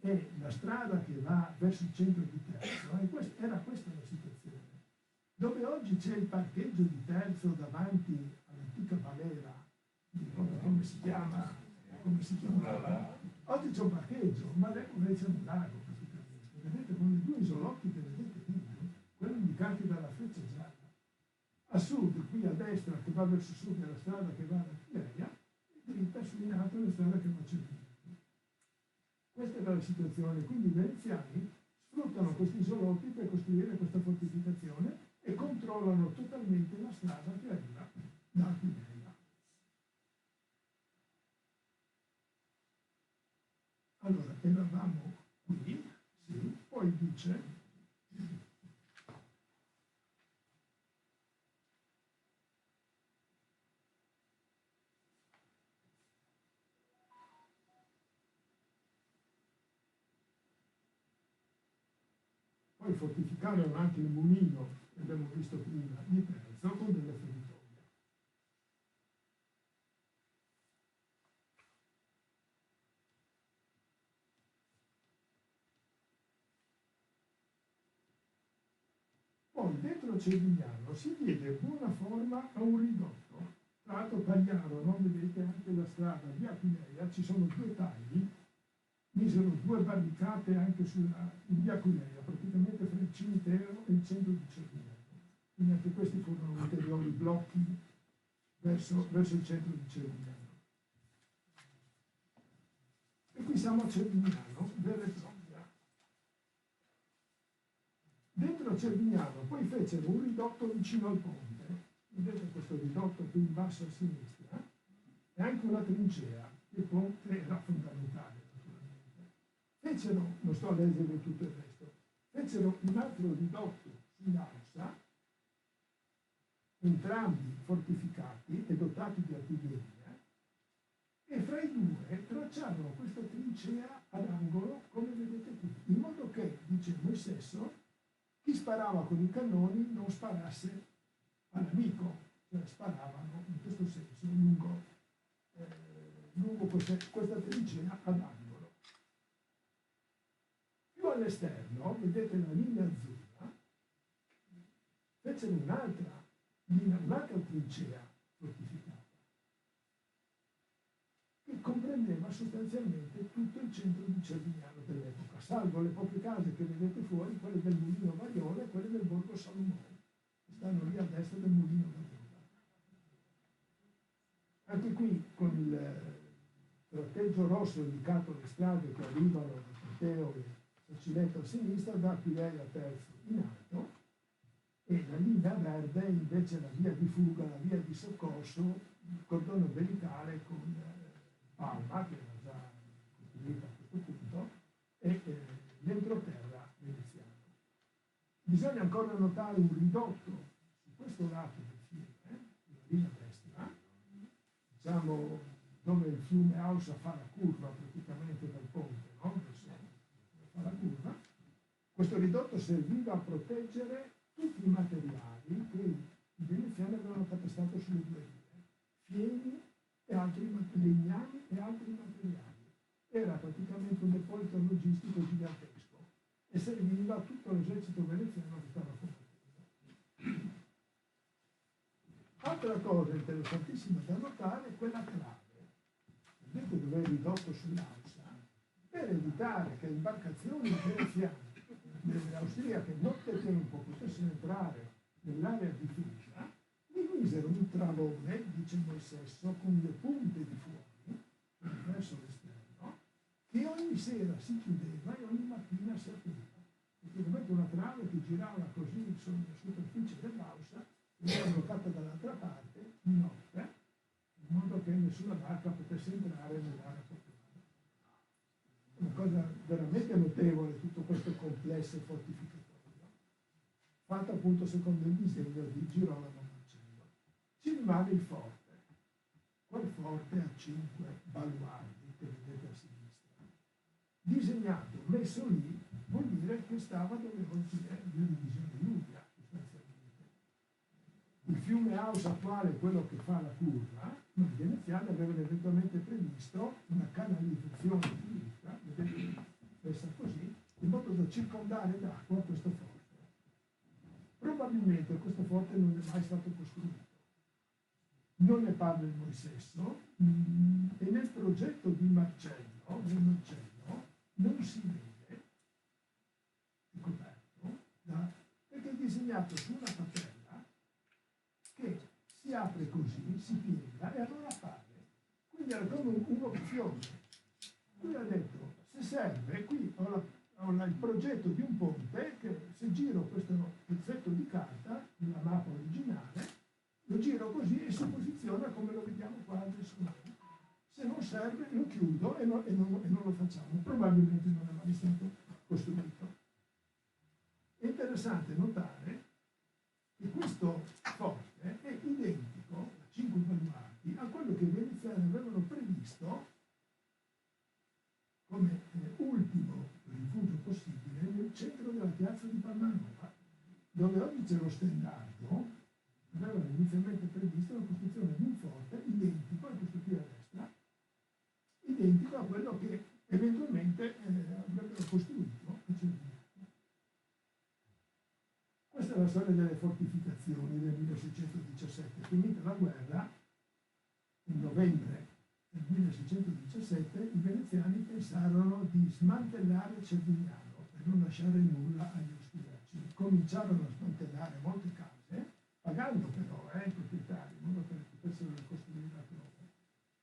e la strada che va verso il centro di Terzo, era questa la situazione. Dove oggi c'è il parcheggio di Terzo davanti all'antica Valera, come si chiama? Oggi c'è un parcheggio, ma lei c'è un lago praticamente. Vedete con le due isolotti che vedete lì, quelli indicati dalla freccia gialla. A sud, qui a destra, che va verso sud, è la strada che va da Chileia, e dritta su in alto è la strada che va a Cervignano. Questa era la situazione, quindi i veneziani sfruttano questi isolotti per costruire questa fortificazione e controllano totalmente la strada che arriva da Aquileia. Allora, eravamo qui, sì, poi dice poi fortificarono anche il mulino, che abbiamo visto prima, di Terzo, con delle feritoie. Poi dentro Cervignano si diede buona forma a un ridotto. Tra l'altro tagliarono, vedete anche la strada di Aquileia, ci sono due tagli, misero due barricate anche in via Aquileia, praticamente fra il cimitero e il centro di Cervignano. Quindi anche questi furono ulteriori blocchi verso il centro di Cervignano. E qui siamo a Cervignano, vera e propria. Dentro Cervignano poi fecero un ridotto vicino al ponte, vedete questo ridotto qui in basso a sinistra, e anche una trincea. Il ponte era fondamentale. Fecero, non sto a leggere tutto il resto, fecero un altro ridotto sull'Ausa, entrambi fortificati e dotati di artiglieria, e fra i due tracciarono questa trincea ad angolo, come vedete qui, in modo che, dice il Moisesso, chi sparava con i cannoni non sparasse all'amico, cioè sparavano in questo senso lungo questa trincea ad angolo. Più all'esterno, vedete la linea azzurra, fecero un'altra trincea fortificata, che comprendeva sostanzialmente tutto il centro di Cervignano dell'epoca, salvo le poche case che vedete fuori, quelle del Mulino Variola e quelle del Borgo Salomone, che stanno lì a destra del Mulino Variola. Anche qui, con il tratteggio rosso indicato le strade che arrivano da Matteo e Saciletto a sinistra, da Aquileia a Terzo in alto, e la linea verde invece la via di fuga, la via di soccorso, il cordone ombelicale con Palma, che era già costruita a questo punto, e l'entroterra veneziano. Bisogna ancora notare un ridotto su questo lato del fiume, sulla linea destra, diciamo dove il fiume Ausa fa la curva praticamente dal ponte, no? Fa la curva. Questo ridotto serviva a proteggere tutti i materiali che i veneziani avevano calpestato sulle due vie, fieni e altri legnami e altri materiali. Era praticamente un distretto logistico gigantesco e serviva tutto l'esercito veneziano che stava combattendo. Altra cosa interessantissima da notare è quella clave. Vedete dove è ridotto sull'Ausa? Per evitare che imbarcazioni veneziane delle austriache notte tempo potessero entrare nell'area difesa, mi misero un travone, dice Moisesso, con le punte di fuori verso l'esterno, che ogni sera si chiudeva e ogni mattina si apriva. Praticamente una trave che girava così sulla superficie dell'Ausa e era bloccata dall'altra parte di notte, in modo che nessuna barca potesse entrare nell'area portuale. Una cosa veramente notevole tutto questo complesso fortificatorio, fatto appunto secondo il disegno di Girolamo Marcello. Ci rimane il forte, quel forte a 5 baluardi che vedete a sinistra. Disegnato, messo lì, vuol dire che stava dove oggi è la divisione Iulia, sostanzialmente. Il fiume Ausa attuale, quello che fa la curva, i veneziani avevano eventualmente previsto una canalizzazione pulita, vedete, messa così, in modo da circondare d'acqua questo forte. Probabilmente questo forte non è mai stato costruito. Non ne parla il Moisesso, e nel progetto di Marcello, non si vede, è coperto, perché è disegnato su una patella che si apre così, si piega e allora appare. Quindi era come un occhione. Lui ha detto, se serve, qui ho il progetto di un ponte che se giro questo pezzetto di carta, nella mappa originale, lo giro così e si posiziona come lo vediamo qua adesso. Se non serve lo chiudo e non lo facciamo. Probabilmente non è mai stato costruito. È interessante notare che questo forte è identico, a 5 baluardi, a quello che i veneziani avevano previsto come ultimo rifugio possibile nel centro della piazza di Palmanova, dove oggi c'è lo stendardo. Avevano inizialmente previsto la costruzione di un forte identico, e questo qui a destra, identico a quello che eventualmente avrebbero costruito a Cervignano. Questa è la storia delle fortificazioni del 1617. Finita la guerra, in novembre del 1617, i veneziani pensarono di smantellare Cervignano per non lasciare nulla agli austriaci. Cominciarono a smantellare molte case, pagando però i proprietari, in modo che potessero ricostruire altrove.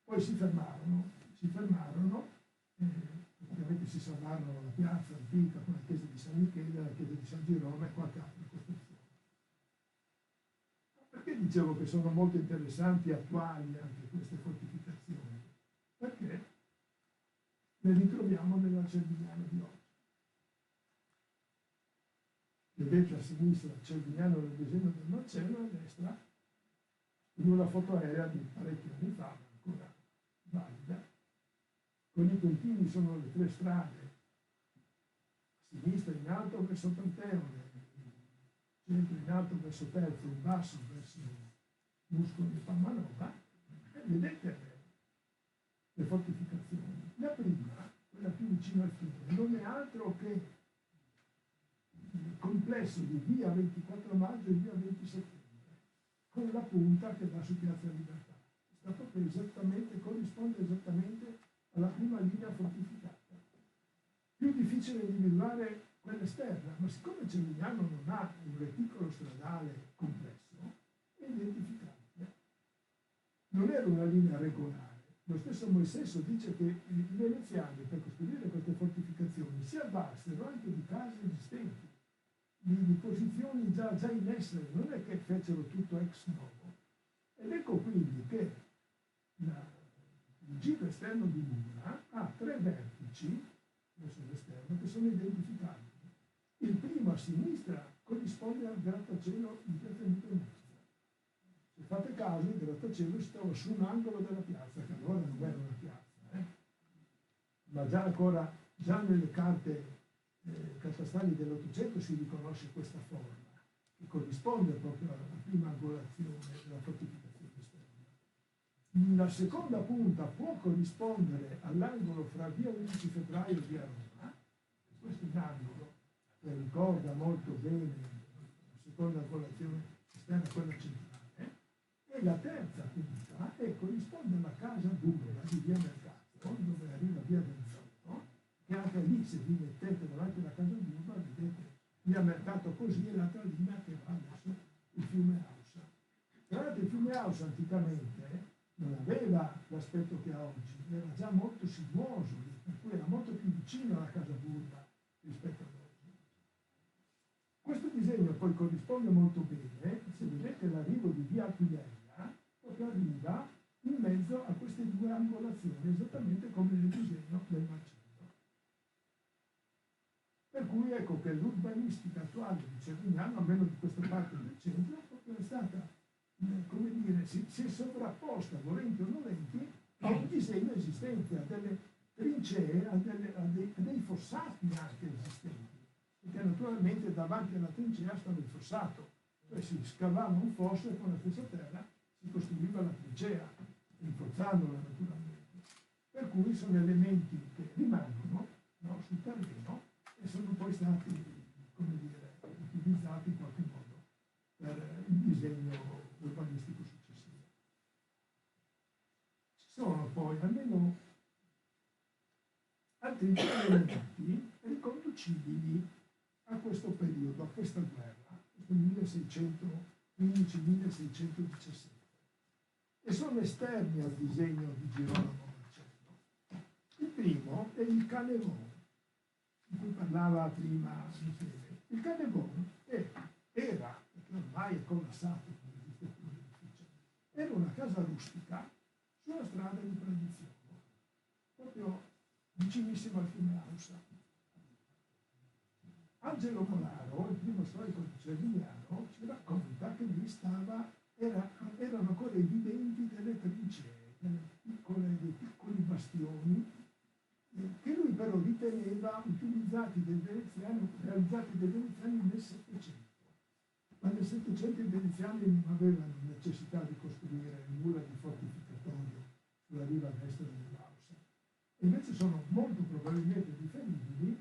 Poi si fermarono, ovviamente si salvarono la piazza antica con la chiesa di San Michele, la chiesa di San Girolamo e qualche altra costruzione. Perché dicevo che sono molto interessanti e attuali anche queste fortificazioni? Perché le ritroviamo nella Cervignano di oggi. Vedete a sinistra Cervignano nel disegno del Marcello, a destra in una foto aerea di parecchi anni fa, ancora valida. Con i puntini sono le 3 strade, a sinistra in alto verso Panteone, centro in alto verso Terzo, in basso verso Muscoli e Palmanova. Vedete le fortificazioni. La prima, quella più vicino al fiume, non è altro che il complesso di via 24 maggio e via 20 settembre, con la punta che dà su Piazza Libertà. Sta proprio esattamente, corrisponde esattamente alla prima linea fortificata. Più difficile individuare quella esterna, ma siccome Cervignano non ha un reticolo stradale complesso, è identificabile. Non era una linea regolare. Lo stesso Moisesso dice che i veneziani, per costruire queste fortificazioni, si avvalsero anche di case esistenti, di posizioni già in essere, non è che fecero tutto ex novo. Ed ecco quindi che il giro esterno di mura ha 3 vertici verso l'esterno che sono identificabili. Il primo a sinistra corrisponde al grattacielo di Piazza Indipendenza. Se fate caso, il grattacielo si trova su un angolo della piazza, che allora non era una piazza, ma già nelle carte catastali dell'Ottocento si riconosce questa forma, che corrisponde proprio alla prima angolazione della fortificazione esterna. La seconda punta può corrispondere all'angolo fra via 11 febbraio e via Roma. Questo è un angolo che ricorda molto bene la seconda angolazione esterna, quella centrale. E la terza punta corrisponde alla casa Burla di via Mercato, dove arriva via del Zotto, che anche lì, se vi mettete davanti alla casa Burla, vedete via Mercato così e l'altra linea che va verso il fiume Ausa. Tra l'altro il fiume Ausa anticamente non aveva l'aspetto che ha oggi, era già molto sinuoso, per cui era molto più vicino alla casa Burla rispetto ad oggi. Questo disegno poi corrisponde molto bene, se vedete l'arrivo di via Aquileia, proprio arriva in mezzo a queste due angolazioni, esattamente come nel disegno del Marcello. Per cui ecco che l'urbanistica attuale di Cervignano, almeno di questa parte del centro, proprio è stata, come dire, si è sovrapposta, volenti o nolenti, a un disegno esistente, a delle trincee, a dei fossati anche esistenti, perché naturalmente davanti alla trincea stava il fossato, cioè si scavava un fosso e con la stessa terra si costruiva la trincea, rinforzandola naturalmente. Per cui sono elementi che rimangono, no, sul terreno e sono poi stati, come dire, utilizzati in qualche modo per il disegno urbanistico successivo. Ci sono poi almeno altri due elementi riconducibili a questo periodo, a questa guerra, questo 1615-1617, e sono esterni al disegno di Girolamo Marcello. Il primo è il Canevon, di cui parlava prima Michele. Il Canevon era, perché ormai è collassato, era una casa rustica sulla strada di Prandizione, proprio vicinissimo al fiume Ausa. Angelo Molaro, il primo storico di Cervignano, ci racconta che lì erano ancora evidenti delle trincee, dei piccoli bastioni, che lui però riteneva realizzati dai veneziani nel Settecento. Ma nel Settecento i veneziani non avevano necessità di costruire nulla di fortificatorio sulla riva destra dell'Ausa. E invece sono molto probabilmente riferibili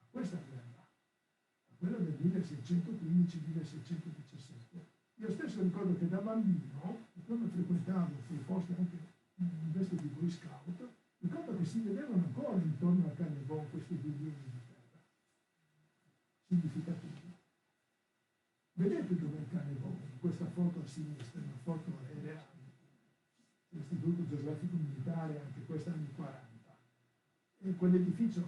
a questa guerra, a quella del 1615-1617. Io stesso ricordo che da bambino, quando frequentavo quei posti anche in veste di Boy Scout, ricordo che si vedevano ancora intorno al Canevon questi linee di terra significativi. Vedete dove è il Canevon? In questa foto a sinistra, una foto aerea dell'Istituto Geografico Militare, anche questa anni 40. E quell'edificio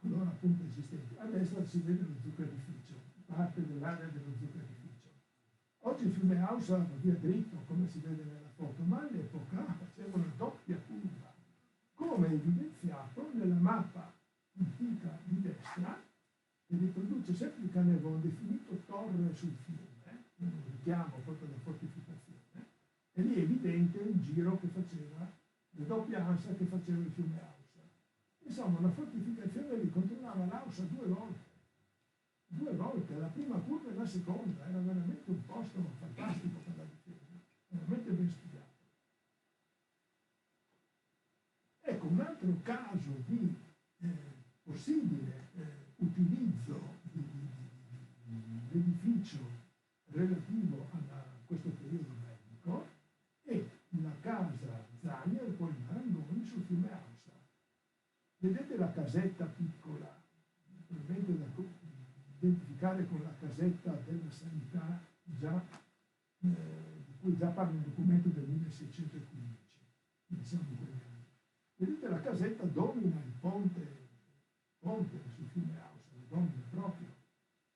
allora appunto esistente. A destra si vede lo zuccherificio, parte dell'area dello zuccherificio. Oggi il fiume Ausa va via dritto, come si vede nella foto, ma all'epoca faceva una doppia curva, come evidenziato nella mappa antica di destra, che riproduce sempre il Canevon definito torre sul fiume, un richiamo proprio alla fortificazione, e lì è evidente il giro che faceva, la doppia ansa che faceva il fiume Ausa. Insomma, una fortificazione che controllava l'Ausa due volte, la prima curva e la seconda, era veramente un posto fantastico per la difesa, veramente ben studiato. Ecco, un altro caso di possibile utilizzo dell'edificio relativo a questo periodo bellico è la casa Zania e poi Marangoni sul fiume Ausa. Vedete la casetta piccola, probabilmente da identificare con la casetta della sanità già, di cui già parla un documento del 1615, siamo in quegli anni. Vedete la casetta domina il ponte sul fiume Ausa, lo domina proprio.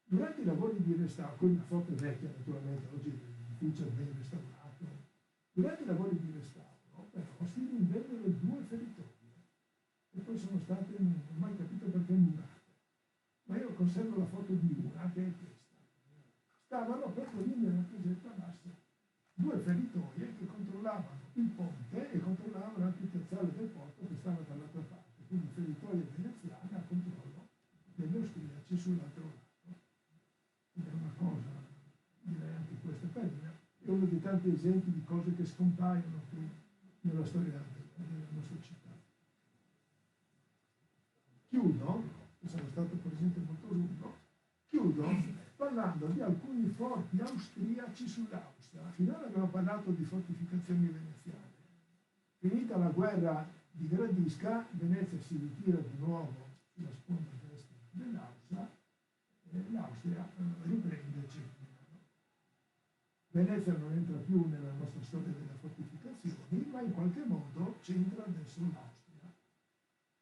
Durante i lavori di restauro, quella foto è vecchia naturalmente, oggi l'edificio è ben restaurato, durante i lavori di restauro però si rinvennero due feritoie e poi sono state, non ho mai capito perché, murate. Ma io conservo la foto di una, che è questa. Stavano proprio lì nella casetta bassa due feritoie che controllavano il ponte e controllavano anche il piazzale del porto che stava dall'altra parte, quindi feritoie veneziane a controllo degli austriaci sull'altro lato. Ed è una cosa, direi anche questa carina, è uno dei tanti esempi di cose che scompaiono qui nella storia della nostra città. Chiudo, sono stato presente molto lungo, chiudo parlando di alcuni forti austriaci sull'Austria. Finora abbiamo parlato di fortificazioni veneziane. Finita la guerra di Gradisca, Venezia si ritira di nuovo sulla sponda destra dell'Austria e l'Austria riprende Cecchino. Venezia non entra più nella nostra storia delle fortificazioni, ma in qualche modo c'entra adesso l'Austria.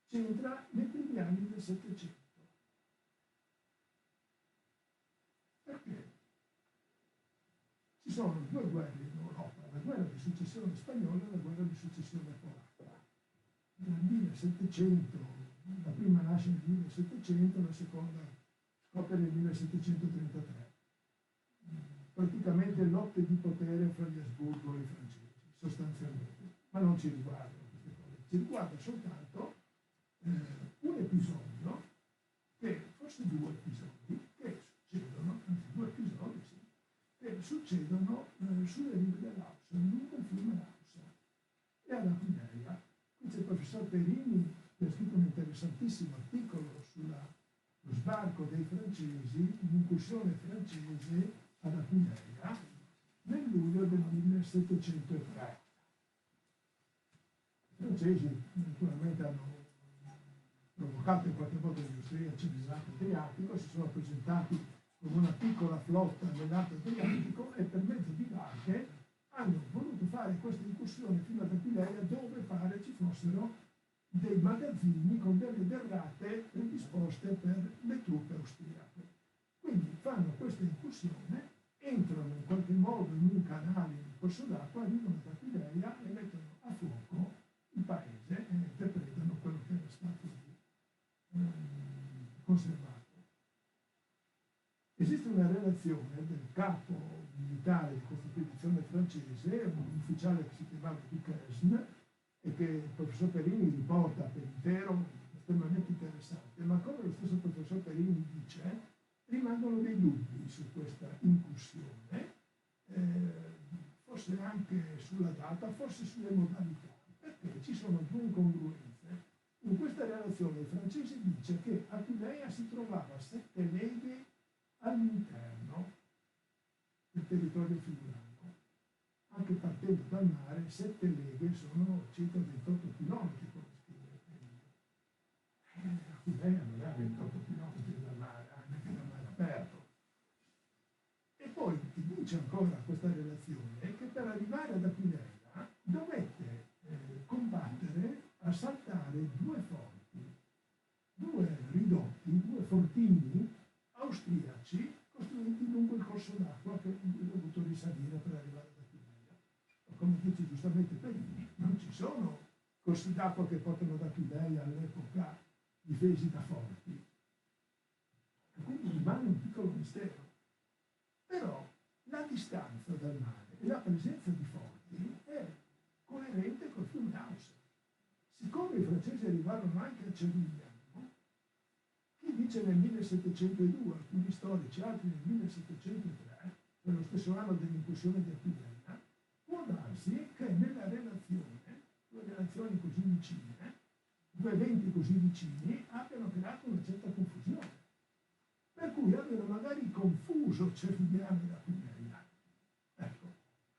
C'entra nei primi anni del Settecento. Perché? Ci sono due guerre in Europa, la guerra di successione spagnola e la guerra di successione polacca. Nel 1700, la prima nasce nel 1700, la seconda scopre nel 1733. Praticamente lotte di potere fra gli Asburgo e i francesi, sostanzialmente. Ma non ci riguardano queste cose, ci riguarda soltanto un episodio, forse due episodi, che succedono, anzi due episodi, sì, che succedono sulle rive dell'Ausa, lungo il fiume Ausa e ad Aquileia. Qui c'è il professor Perini che ha scritto un interessantissimo articolo sullo sbarco dei francesi, l'incursione francese ad Aquileia nel luglio del 1703. I francesi naturalmente hanno provocato in qualche modo gli austriaci nell'arco Adriatico, si sono presentati con una piccola flotta nell'arco Adriatico e per mezzo di barche hanno voluto fare questa incursione fino ad Aquileia, dove pare ci fossero dei magazzini con delle derrate predisposte per le truppe austriache. Quindi fanno questa incursione, entrano in qualche modo in un canale in corso d'acqua, arrivano ad Aquileia e mettono a fuoco il paese e depredano quello che era stato conservato. Esiste una relazione del capo militare di questa spedizione francese, un ufficiale che si chiamava Duquesne, e che il professor Perini riporta per intero, estremamente interessante, ma come lo stesso professor Perini dice, rimangono dei dubbi su questa incursione, forse anche sulla data, forse sulle modalità, perché ci sono due incongruenze. In questa relazione il francese dice che Aquileia si trovava a 7 leghe all'interno del territorio friulano. Anche partendo dal mare, 7 leghe sono circa 28 chilometri, come scrive Perini. Aquileia non ha 28 chilometri dal mare, anche dal mare aperto. E poi dice ancora questa relazione che per arrivare ad Aquileia dovette combattere, assaltare due forti, due ridotti, due fortini austriaci costruiti lungo il corso d'acqua che ha dovuto risalire per arrivare ad Aquileia. Ma come dice giustamente Perini, non ci sono corsi d'acqua che portano ad Aquileia all'epoca difesi da forti. E quindi rimane un piccolo mistero. Però la distanza dal mare e la presenza di forti è coerente col fiume Ausa. Siccome i francesi arrivarono anche a Cervignano, chi dice nel 1702, alcuni storici, altri nel 1703, nello stesso anno dell'incursione di Aquileia, può darsi che nella relazione, due relazioni così vicine, due eventi così vicini, abbiano creato una certa confusione. Per cui abbiano magari confuso Cervignano e Aquileia. Ecco.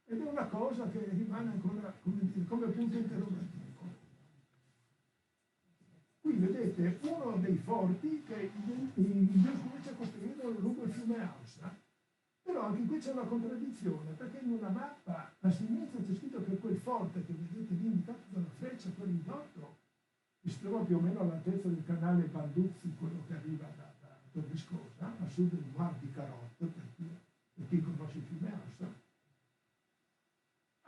Ed è una cosa che rimane ancora, come punto interrogativo. Qui vedete uno dei forti che Dio comincia a costruire lungo il fiume Ausa, però anche qui c'è una contraddizione, perché in una mappa a sinistra c'è scritto che quel forte che vedete lì indicato dalla freccia, quel ridotto, che si trova più o meno all'altezza del canale Banduzzi, quello che arriva da Torriscosa, a sud del Mar di Carotte, per chi conosce il fiume Ausa.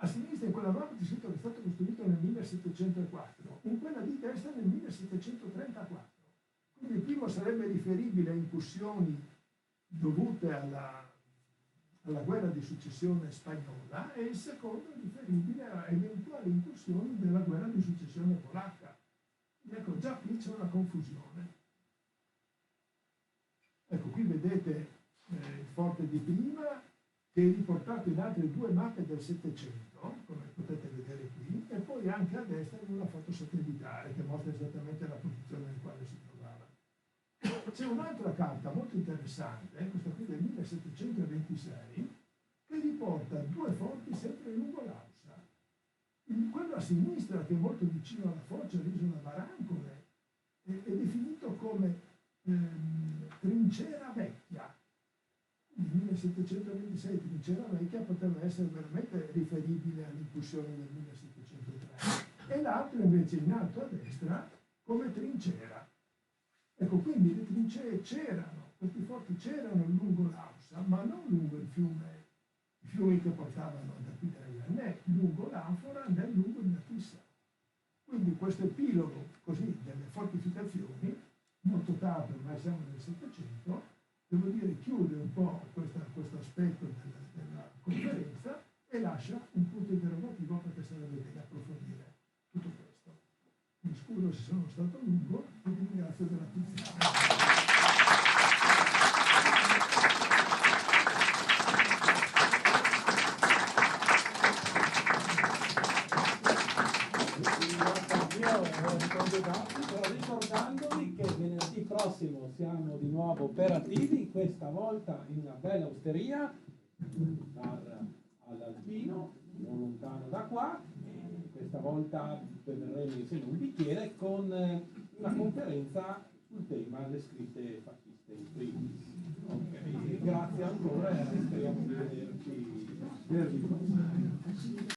A sinistra in quella mappa c'è scritto che è stato costruito nel 1704, in quella di destra nel 1734. Quindi il primo sarebbe riferibile a incursioni dovute alla guerra di successione spagnola e il secondo è riferibile a eventuali incursioni della guerra di successione polacca. Ecco, già qui c'è una confusione. Ecco, qui vedete il forte di prima, che è riportato in altre due mappe del Settecento, come potete vedere qui, e poi poi anche a destra una foto satellitare che mostra esattamente la posizione nel quale si trovava. C'è un'altra carta molto interessante, questa qui del 1726, che riporta due forti sempre lungo l'Ausa. Quello a sinistra, che è molto vicino alla foce, l'isola Barancole, è definito come trincea vecchia. Il 1726 trincea vecchia poteva essere veramente riferibile all'incursione del 1703, e l'altro invece in alto a destra come trincea. Ecco, quindi le trincee c'erano, questi forti c'erano lungo l'Ausa, ma non lungo il fiume, i fiumi che portavano da qui né lungo l'Anfora né lungo il Natissa. Quindi questo epilogo così delle fortificazioni, molto tardi, ormai siamo nel Settecento, devo dire chiude un po' questo aspetto della conferenza e lascia un punto interrogativo, perché sarebbe bene approfondire tutto questo. Mi scuso se sono stato lungo e vi ringrazio dell'attenzione. Ricordandovi che venerdì prossimo siamo di nuovo operativi, questa volta in una bella osteria, bar all'Alpino, non lontano da qua, e questa volta beveremo insieme un bicchiere con una conferenza sul tema le scritte fasciste in primis. Okay. Grazie ancora e speriamo di vederci venerdì prossimo.